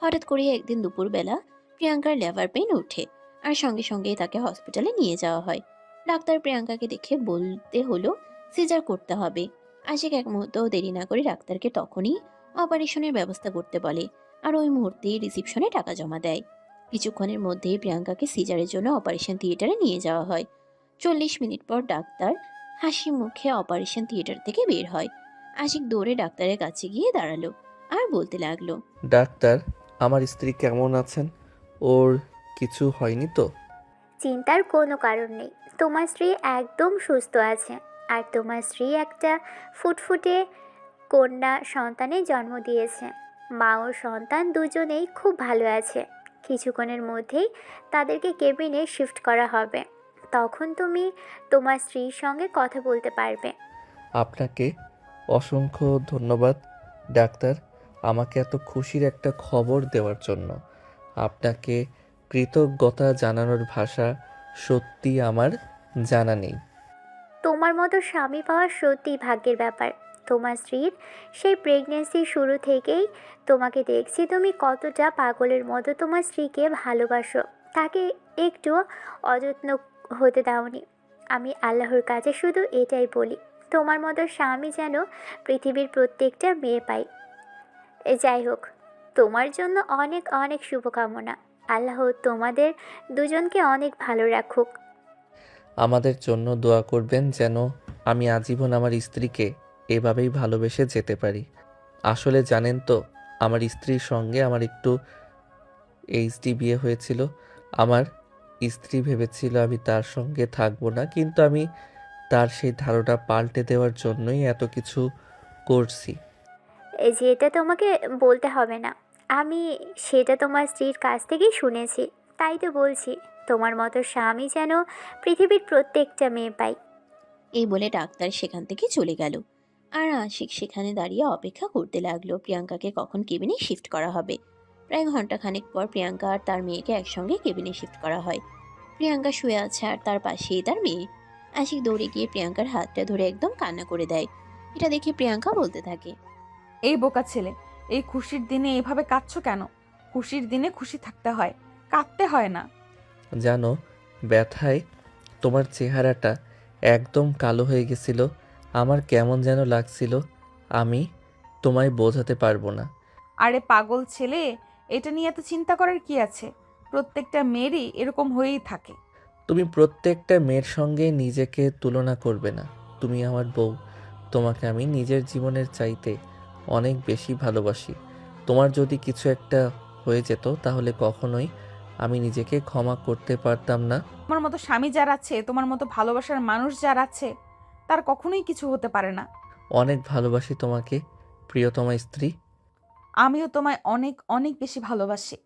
হঠাৎ করে একদিন দুপুরবেলা প্রিয়াঙ্কার লেভার পেন ওঠে, আর সঙ্গে সঙ্গেই তাকে হসপিটালে নিয়ে যাওয়া হয়। ডাক্তার প্রিয়াঙ্কাকে দেখে বলতে হলো সিজার করতে হবে। আশিক এক মুহূর্তও দেরি না করে ডাক্তারকে তখনই অপারেশনের ব্যবস্থা করতে বলে, আর ওই মুহূর্তেই রিসিপশনে টাকা জমা দেয়। কিছুক্ষণের মধ্যেই প্রিয়াঙ্কাকে সিজারের জন্য অপারেশন থিয়েটারে নিয়ে যাওয়া হয়। 40 মিনিট পর ডাক্তার হাসি মুখে অপারেশন থিয়েটার থেকে বের হয়। আশিক দৌড়ে ডাক্তারের কাছে গিয়ে দাঁড়ালো আর বলতে লাগলো, ডাক্তার, আমার স্ত্রী কেমন আছেন? ওর কিছু হয়নি তো? চিন্তার কোনো কারণ নেই। তোমার স্ত্রী একদম সুস্থ আছে। আর তোমার স্ত্রী একটা ফুটফুটে কন্যা সন্তানের জন্ম দিয়েছে। মা ও সন্তান দুজনেই খুব ভালো আছে। কিছুক্ষণের মধ্যেই তাদেরকে কেবিনে শিফট করা হবে। তখন তুমি তোমার স্ত্রীর সঙ্গে কথা বলতে পারবে। আপনাকে অসংখ্য ধন্যবাদ ডাক্তার, আমাকে এত খুশির একটা খবর দেওয়ার জন্য। আপনাকে কৃতজ্ঞতা জানানোর ভাষা সত্যি আমার জানা নেই। তোমার মতো স্বামী পাওয়া সত্যিই ভাগ্যের ব্যাপার। তোমার স্ত্রীর সেই প্রেগনেন্সির শুরু থেকেই তোমাকে দেখছি তুমি কতটা পাগলের মতো তোমার স্ত্রীকে ভালোবাসো। তাকে একটু অযত্ন হতে দাওনি। আমি আল্লাহর কাছে শুধু এটাই বলি, তোমার মতো স্বামী যেন পৃথিবীর প্রত্যেকটা মেয়ে পাই। যাই হোক, তোমার জন্য অনেক অনেক শুভকামনা। আল্লাহ তোমাদের দুজনকে অনেক ভালো রাখুক। আমাদের জন্য দোয়া করবেন যেন আমি আজীবন আমার স্ত্রীকে এভাবেই ভালোবেসে যেতে পারি। আসলে জানেন তো, আমার স্ত্রীর সঙ্গে আমার একটু এইচডি বিয়ে হয়েছিল। আমার স্ত্রী ভেবেছিল আমি তার সঙ্গে থাকবো না, কিন্তু আমি তার সেই ধারণা পাল্টে দেওয়ার জন্যই এত কিছু করছি। এই যে এটা তোমাকে বলতে হবে না, আমি সেটা তোমার স্ত্রীর কাছ থেকেই শুনেছি। তাই তো বলছি, তোমার মতো স্বামী যেন পৃথিবীর প্রত্যেকটা মেয়ে পায়। এই বলে ডাক্তার সেখান থেকে চলে গেল। আর আশিক সেখানে দাঁড়িয়ে অপেক্ষা করতে লাগলো প্রিয়াঙ্কাকে কখন কেবিনে শিফট করা হবে। প্রায় ঘন্টাখানেক পর প্রিয়াঙ্কা আর তার মেয়েকে একসঙ্গে কেবিনে শিফট করা হয়। প্রিয়াঙ্কা শুয়ে আছে আর তার পাশেই তার মেয়ে। আশিক দৌড়ে গিয়ে প্রিয়াঙ্কার হাতটা ধরে একদম কান্না করে দেয়। এটা দেখে প্রিয়াঙ্কা বলতে থাকে, এই বোকা ছেলে, এই খুশির দিনে এভাবে কাঁদছো কেন? খুশির দিনে খুশি থাকতে হয়, কাঁদতে হয় না। জানো, ব্যথায় তোমার চেহারাটা একদম কালো হয়ে গেছিল। আমার কেমন যেন লাগছিল, আমি তোমায় বোঝাতে পারবো না। আরে পাগল ছেলে, এটা নিয়ে এত চিন্তা করার কি আছে? প্রত্যেকটা মেয়েরই এরকম হয়েই থাকে। তুমি প্রত্যেকটা মেয়ের সঙ্গে নিজেকে তুলনা করবে না। তুমি আমার বউ, তোমাকে আমি নিজের জীবনের চাইতে অনেক বেশি ভালোবাসি। তোমার যদি কিছু একটা হয়ে যেত তাহলে কখনোই আমি নিজেকে ক্ষমা করতে পারতাম না। তোমার মতো স্বামী যার আছে, তোমার মতো ভালোবাসার মানুষ যার আছে, তার কখনোই কিছু হতে পারে না। অনেক ভালোবাসি তোমাকে, প্রিয়তমা স্ত্রী। আমিও তোমায় অনেক অনেক বেশি ভালোবাসি।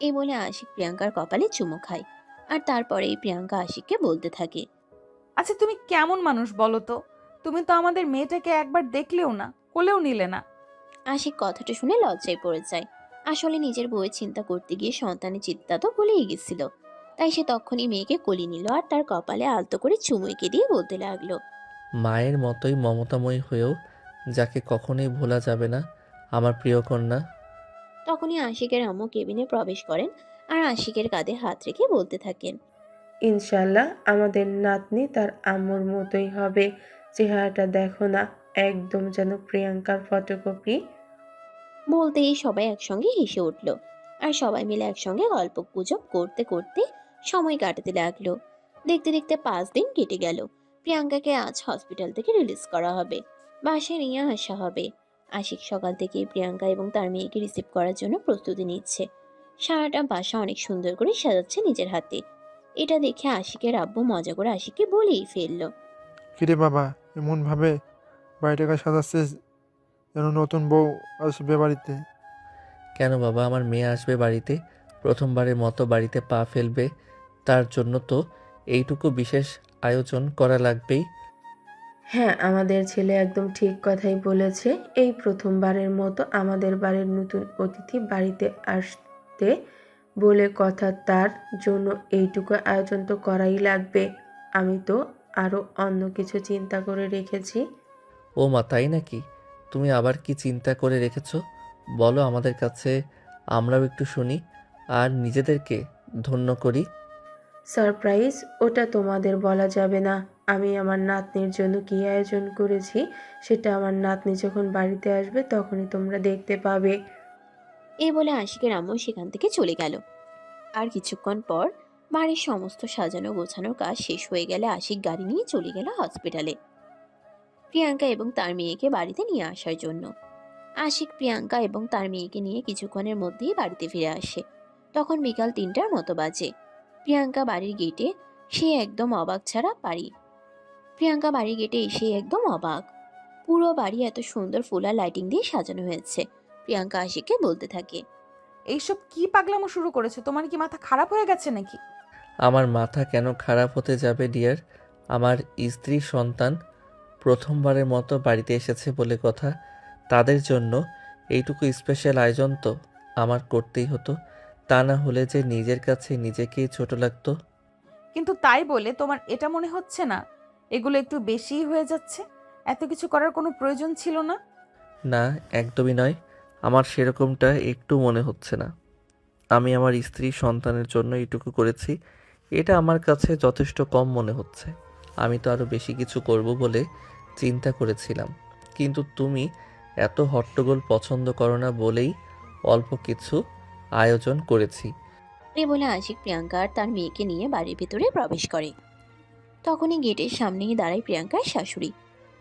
এই বলে আশিক প্রিয়াঙ্কার কপালে চুমু খায়। আর তারপরেই প্রিয়াঙ্কা আশিককে বলতে থাকে, আচ্ছা তুমি কেমন মানুষ বলো তো? তুমি তো আমাদের মেয়েটাকে একবার দেখলেও না, কোলেও নিলে না। আশিক কথাটা শুনে লজ্জায় পড়ে যায়। আসলে নিজের বউয়ের চিন্তা করতে গিয়ে সন্তানের চিন্তা তো ভুলেই গেছিল। তাই সে তখনই মেয়েকে কোলে নিল আর তার কপালে আলতো করে চুমু এঁকে দিয়ে বলতে লাগলো, মায়ের মতোই মমতাময়ী হয়েও যাকে কখনোই ভোলা যাবে না, আমার প্রিয় কন্যা। তখনই আশিকের আম্মু কেবিনে প্রবেশ করেন আর আশিকের কাঁধে হাত রেখে বলতে থাকেন, ইনশাল্লাহ আমাদের নাতনি তার আম্মুর মতোই হবে। চেহারাটা দেখো না, একদম যেন প্রিয়াঙ্কার ফটোকপি। বলতেই সবাই একসঙ্গে হেসে উঠল। আর সবাই মিলে একসঙ্গে গল্প গুজব করতে করতে সময় কাটাতে লাগলো। দেখতে দেখতে 5 দিন কেটে গেল। প্রিয়াঙ্কাকে আজ হসপিটাল থেকে রিলিজ করা হবে, বাসায় নিয়ে আসা হবে। আশিক সকাল থেকে প্রিয়াঙ্কা এবং তার মেয়েকে রিসিভ করার জন্য প্রস্তুতি নিচ্ছে। সারাটা বাসা অনেক সুন্দর করে সাজাচ্ছে নিজের হাতে। এটা দেখে আশিকের আব্বু মজা করে আশিককে বলেই ফেললো, কিরে বাবা, এমনভাবে বাড়িটাকে সাজাচ্ছিস যেন নতুন বউ আসবে বাড়িতে। কেন বাবা, আমার মেয়ে আসবে বাড়িতে, প্রথমবারের মতো বাড়িতে পা ফেলবে, তার জন্য তো এইটুকু বিশেষ আয়োজন করা লাগবেই। হ্যাঁ, আমাদের ছেলে একদম ঠিক কথাই বলেছে। এই প্রথমবারের মতো আমাদের বাড়ির নতুন অতিথি বাড়িতে আসতে বলে কথা, তার জন্য এইটুকু আয়োজন তো করাই লাগবে। আমি তো আরও অন্য কিছু চিন্তা করে রেখেছি। ও মা, তাই নাকি? তুমি আবার কি চিন্তা করে রেখেছো বলো আমাদের কাছে, আমরাও একটু শুনি আর নিজেদেরকে ধন্য করি। সারপ্রাইজ, ওটা তোমাদের বলা যাবে না। আমি আমার নাতনির জন্য কী আয়োজন করেছি সেটা আমার নাতনি যখন বাড়িতে আসবে তখনই তোমরা দেখতে পাবে। এই বলে আশিকের আম্মু সেখান থেকে চলে গেল। আর কিছুক্ষণ পর বাড়ির সমস্ত সাজানো গোছানোর কাজ শেষ হয়ে গেলে আশিক গাড়ি নিয়ে চলে গেল হসপিটালে প্রিয়াঙ্কা এবং তার মেয়েকে বাড়িতে নিয়ে আসার জন্য। আশিক প্রিয়াঙ্কা এবং তার মেয়েকে নিয়ে কিছুক্ষণের মধ্যেই বাড়িতে ফিরে আসে। তখন বিকাল 3টার মতো বাজে। প্রিয়াঙ্কা বাড়ির গেটে সে একদম অবাক ছাড়া বাড়ি। প্রিয়াঙ্কা বাড়ির গেটে এসে একদম অবাক। পুরো বাড়ি এত সুন্দর ফুল আর লাইটিং দিয়ে সাজানো হয়েছে। প্রিয়াঙ্কা আশিককে বলতে থাকে, এইসব কি পাগলামো শুরু করেছো? তোমার কি মাথা খারাপ হয়ে গেছে নাকি? আমার মাথা কেন খারাপ হতে যাবে ডিয়ার? আমার স্ত্রী সন্তান প্রথমবারের মতো বাড়িতে এসেছে বলে কথা, তাদের জন্য এইটুকু স্পেশাল আয়োজন তো আমার করতেই হতো। তা না হলে যে নিজের কাছে নিজেকেই ছোট লাগতো। কিন্তু তাই বলে তোমার এটা মনে হচ্ছে না এগুলো একটু বেশিই হয়ে যাচ্ছে? এত কিছু করার কোনো প্রয়োজন ছিল না। না, একদমই নয়। আমার সেরকমটা একটু মনে হচ্ছে না। আমি আমার স্ত্রী সন্তানের জন্য এইটুকু করেছি, এটা আমার কাছে যথেষ্ট কম মনে হচ্ছে। আমি তো আরও বেশি কিছু করব বলে চিন্তা করেছিলাম, কিন্তু তুমি এত হট্টগোল পছন্দ করো না বলেই অল্প কিছু আয়োজন করেছি। এই বলে আশিক প্রিয়াঙ্কা আর তার মেয়েকে নিয়ে বাড়ির ভিতরে প্রবেশ করে। তখনই গেটের সামনেই দাঁড়ায় প্রিয়াঙ্কার শাশুড়ি।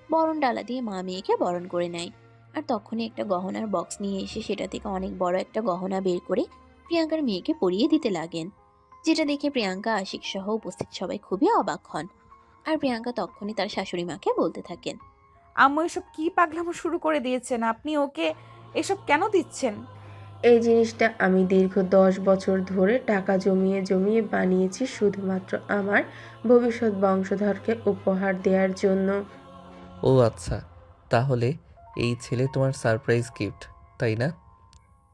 বরণ ডালা দিয়ে মা মেয়েকে বরণ করে নেয়। আর তখনই একটা গহনার বক্স নিয়ে এসে সেটা থেকে অনেক বড় একটা গহনা বের করে প্রিয়াঙ্কার মেয়েকে পরিয়ে দিতে লাগেন, যেটা দেখে প্রিয়াঙ্কা আশিক সহ উপস্থিত সবাই খুবই অবাক হন। আর প্রিয়াঙ্কা তখনই তার শাশুড়ি মাকে বলতে থাকেন, আম্মু এসব কি পাগলামো শুরু করে দিয়েছেন? আপনি ওকে এসব কেন দিচ্ছেন? এই জিনিসটা আমি দীর্ঘ 10 বছর ধরে টাকা জমিয়ে জমিয়ে বানিয়েছি শুধুমাত্র আমার ভবিষ্যৎ বংশধরকে উপহার দেওয়ার জন্য। ও আচ্ছা, তাহলে এই ছেলে তোমার সারপ্রাইজ গিফট, তাই না?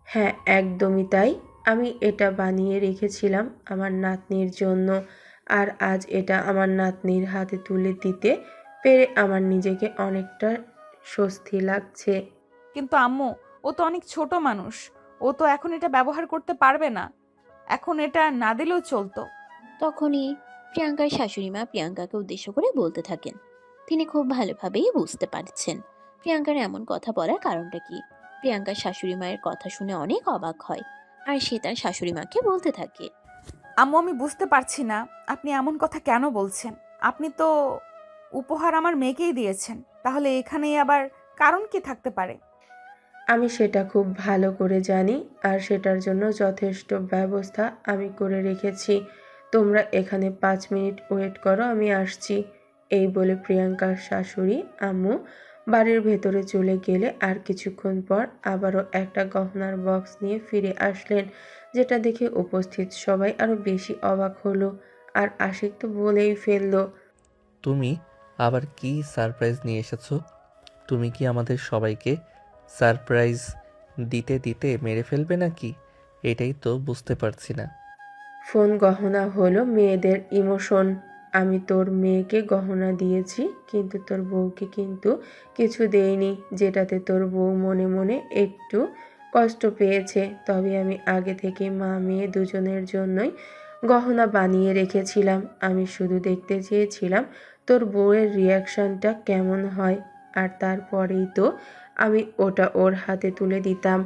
হ্যাঁ, একদমই তাই। আমি এটা বানিয়ে রেখেছিলাম আমার নাতনির জন্য, আর আজ এটা আমার নাতনির হাতে তুলে দিতে পেরে আমার নিজেকে অনেকটা স্বস্তি লাগছে। কিন্তু আম্মু, ও তো অনেক ছোট মানুষ, ও তো এখন এটা ব্যবহার করতে পারবে না। এখন এটা না দিলেও চলতো। তখনই প্রিয়াঙ্কার শাশুড়ি মা প্রিয়াঙ্কাকে উদ্দেশ্য করে বলতে থাকেন। তিনি খুব ভালোভাবেই বুঝতে পারছেন প্রিয়াঙ্কার এমন কথা বলার কারণটা কি। প্রিয়াঙ্কার শাশুড়ি মায়ের কথা শুনে অনেক অবাক হয়, আর সে তার শাশুড়ি মাকে বলতে থাকে, আম্মু, আমি বুঝতে পারছি না আপনি এমন কথা কেন বলছেন। আপনি তো উপহার আমার মেয়েকেই দিয়েছেন, তাহলে এখানেই আবার কারণ কি থাকতে পারে? আমি সেটা খুব ভালো করে জানি, আর সেটার জন্য যথেষ্ট ব্যবস্থা আমি করে রেখেছি। তোমরা এখানে 5 মিনিট ওয়েট করো, আমি আসছি। এই বলে প্রিয়াঙ্কার শাশুড়ি আম্মু বাড়ির ভেতরে চলে গেলে আর কিছুক্ষণ পর আবারও একটা গহনার বক্স নিয়ে ফিরে আসলেন, যেটা দেখে উপস্থিত সবাই আরও বেশি অবাক হলো। আর আশিক তো বলেই ফেললো, তুমি আবার কি সারপ্রাইজ নিয়ে এসেছো? তুমি কি আমাদের সবাইকে সারপ্রাইজ দিতে দিতে মেরে ফেলবে নাকি? এটাই তো বুঝতে পারছি না। ফোন গহনা হলো মেয়েদের ইমোশন। আমি তোর মেয়েকে গহনা দিয়েছি, কিন্তু তোর বউকে কিন্তু কিছু দেইনি, যেটাতে তোর বউ মনে মনে একটু কষ্ট পেয়েছে। তবে আমি আগে থেকে মা মেয়ে দুজনের জন্যই গহনা বানিয়ে রেখেছিলাম। আমি শুধু দেখতে চেয়েছিলাম তোর বউয়ের রিয়াকশনটা কেমন হয়, আর তারপরেই তো আমি ওটা ওর হাতে তুলে দিতাম।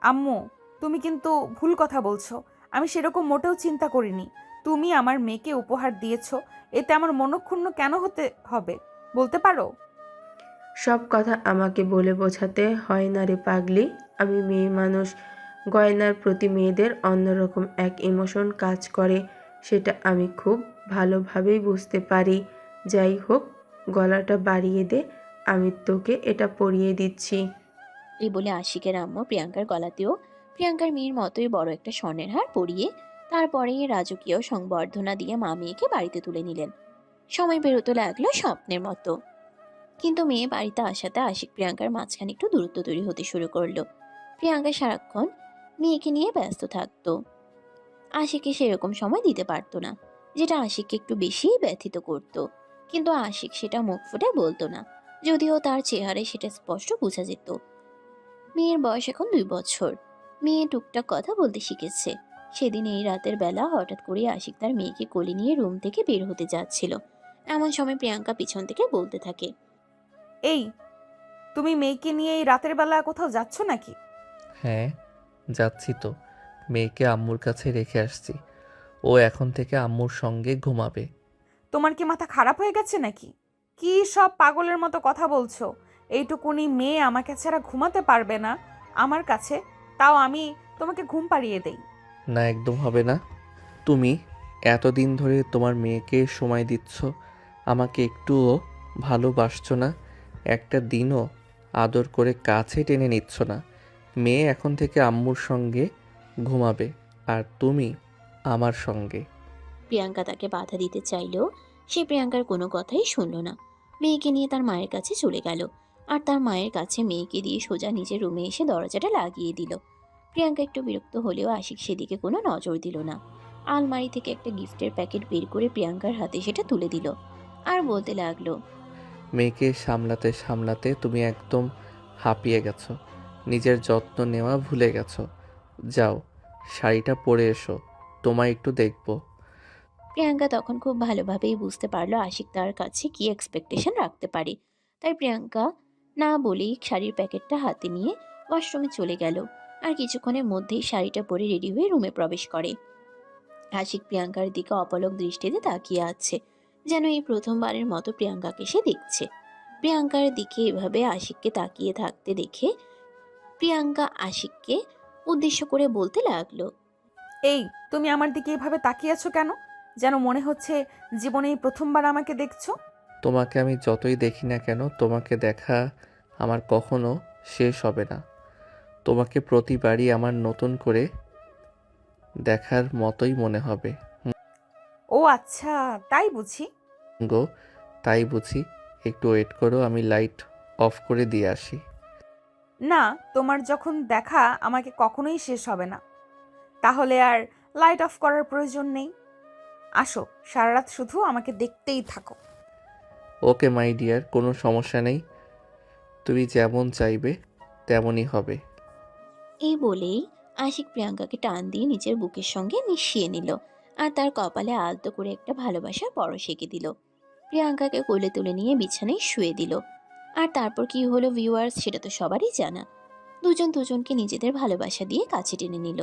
আম্মু, তুমি কিন্তু ভুল কথা বলছো। আমি সেরকম মোটেও চিন্তা করিনি। তুমি আমার মেয়েকে উপহার দিয়েছো, এতে আমার মনক্ষুণ্ণ কেন হতে হবে বলতে পারো? সব কথা আমাকে বলে বোঝাতে হয় না রে পাগলি। আমি মেয়ে মানুষ, গয়নার প্রতি মেয়েদের অন্যরকম এক ইমোশন কাজ করে, সেটা আমি খুব ভালোভাবেই বুঝতে পারি। যাই হোক, গলাটা বাড়িয়ে দে, আমি তোকে এটা পরিয়ে দিচ্ছি। এই বলে আশিকের আম্মু প্রিয়াঙ্কার গলাতেও প্রিয়াঙ্কার মেয়ের মতোই বড় একটা স্বর্ণের হার পরিয়ে তারপরেই রাজকীয় সংবর্ধনা দিয়ে মা মেয়েকে বাড়িতে তুলে নিলেন। সময় বেরোতে লাগলো স্বপ্নের মতো। কিন্তু মেয়ে বাড়িতে আসাতে আশিক প্রিয়াঙ্কার মাঝখানে একটু দূরত্ব তৈরি হতে শুরু করলো। প্রিয়াঙ্কা সারাক্ষণ মেয়েকে নিয়ে ব্যস্ত থাকতো, আশিককে সেরকম সময় দিতে পারতো না, যেটা আশিককে একটু বেশি ব্যথিত করত। কিন্তু আশিক সেটা মুখ ফুটে বলতো না, যদিও তার চেহারায় সেটা স্পষ্ট বোঝা যেত। মেয়ের বয়স এখন 2 বছর। মেয়ে টুকটাক কথা বলতে শিখেছে। সেদিন এই রাতের বেলা হঠাৎ করে আশিক তার মেয়েকে কোলে নিয়ে রুম থেকে বের হতে যাচ্ছিল। এমন সময় প্রিয়াঙ্কা পিছন থেকে বলতে থাকে, এই, তুমি মেয়েকে নিয়ে এই রাতের বেলা কোথাও যাচ্ছ নাকি? হ্যাঁ, যাচ্ছি তো। মেয়েকে আম্মুর কাছে রেখে আসছি। ও এখন থেকে আম্মুর সঙ্গে ঘুমাবে। তোমার কি মাথা খারাপ হয়ে গেছে নাকি? কি সব পাগলের মতো কথা বলছো? এইটুকুনি মেয়ে আমাকে ছাড়া ঘুমাতে পারবে না আমার কাছে, তাও আমি তোমাকে ঘুম পাড়িয়ে দেই? না, একদম হবে না। তুমি এতদিন ধরে তোমার মেয়েকে সময় দিচ্ছ, আমাকে একটুও ভালোবাসছো না, একটা দিনও আদর করে কাছে টেনে নিচ্ছ না। মেয়ে এখন থেকে আম্মুর সঙ্গে ঘুমাবে, আর তুমি আমার সঙ্গে। প্রিয়াঙ্কা তাকে বাধা দিতে চাইলেও সে প্রিয়াঙ্কার কোনো কথাই শুনল না। মেয়েকে নিয়ে তার মায়ের কাছে চলে গেল, আর তার মায়ের কাছে মেয়েকে দিয়ে সোজা নিজের রুমে এসে দরজাটা লাগিয়ে দিল। প্রিয়াঙ্কা একটু বিরক্ত হলেও আশিক সেদিকে কোনো নজর দিল না। আলমারি থেকে একটা গিফটের প্যাকেট বের করে প্রিয়াঙ্কার হাতে সেটা তুলে দিল, আর বলতে লাগলো, মেয়েকে সামলাতে সামলাতে তুমি একদম হাঁপিয়ে গেছো, নিজের যত্ন নেওয়া ভুলে গেছো। যাও, শাড়িটা পরে এসো, তোমায় একটু দেখবো। প্রিয়াঙ্কা তখন খুব ভালোভাবেই বুঝতে পারলো আশিক তার কাছে কি এক্সপেকটেশন রাখতে পারে। তাই প্রিয়াঙ্কা না বলেই শাড়ির প্যাকেটটা হাতে নিয়ে ওয়াশরুমে চলে গেল, আর কিছুক্ষণের মধ্যেই শাড়িটা পরে রেডি হয়ে রুমে প্রবেশ করে। আশিক প্রিয়াঙ্কার দিকে অপলক দৃষ্টিতে তাকিয়ে আছে, যেন এই প্রথমবারের মতো প্রিয়াঙ্কাকে সে দেখছে। প্রিয়াঙ্কার দিকে এভাবে আশিককে তাকিয়ে থাকতে দেখে প্রিয়াঙ্কা আশিককে উদ্দেশ্য করে বলতে লাগলো, এই, তুমি আমার দিকে এভাবে তাকিয়ে আছো কেন? যেন মনে হচ্ছে জীবনে এই প্রথমবার আমাকে দেখছো। তোমাকে আমি যতই দেখি না কেন, তোমাকে দেখা আমার কখনো শেষ হবে না। তোমাকে প্রতিবারই আমার নতুন করে দেখার মতোই মনে হবে। ও আচ্ছা, তাই বুঝি। গো, তাই বুঝি। একটু ওয়েট করো, আমি লাইট অফ করে দিয়ে আসি। না, তোমার যখন দেখা আমাকে কখনোই শেষ হবে না, তাহলে আর লাইট অফ করার প্রয়োজন নেই। আসো, সারা রাত শুধু আমাকে দেখতেই থাকো। ওকে মাই ডিয়ার, কোনো সমস্যা নেই। তুমি যেমন চাইবে তেমনই হবে। এই বলেই আশিক প্রিয়াঙ্কাকে টান দিয়ে নিজের বুকের সঙ্গে মিশিয়ে নিল আর তার কপালে আলতো করে একটা ভালোবাসার পরশ এঁকে দিল। প্রিয়াঙ্কাকে কোলে তুলে নিয়ে বিছানায় শুয়ে দিল। আর তারপর কি হলো ভিউয়ার্স, সেটা তো সবারই জানা। দুজন দুজনকে নিজেদের ভালোবাসা দিয়ে কাছে টেনে নিল।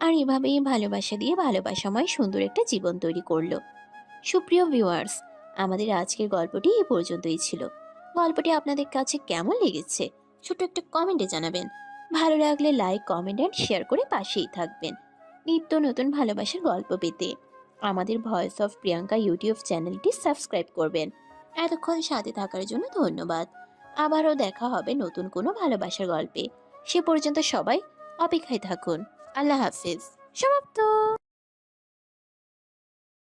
আর এভাবেই ভালোবাসা দিয়ে ভালোবাসাময় সুন্দর একটা জীবন তৈরি করলো। সুপ্রিয় ভিউয়ার্স, আমাদের আজকের গল্পটি এই পর্যন্তই ছিল। গল্পটি আপনাদের কাছে কেমন লেগেছে ছোট্ট একটা কমেন্টে জানাবেন। ভালো লাগলে লাইক, কমেন্ট অ্যান্ড শেয়ার করে পাশেই থাকবেন নিত্য নতুন ভালোবাসার গল্প পেতে। আমাদের ভয়েস অফ প্রিয়াঙ্কা ইউটিউব চ্যানেলটি সাবস্ক্রাইব করবেন। এতক্ষণ সাথে থাকার জন্য ধন্যবাদ। আবারও দেখা হবে নতুন কোনো ভালোবাসার গল্পে। সে পর্যন্ত সবাই অপেক্ষায় থাকুন। আল্লাহ হাফিজ। সমাপ্ত।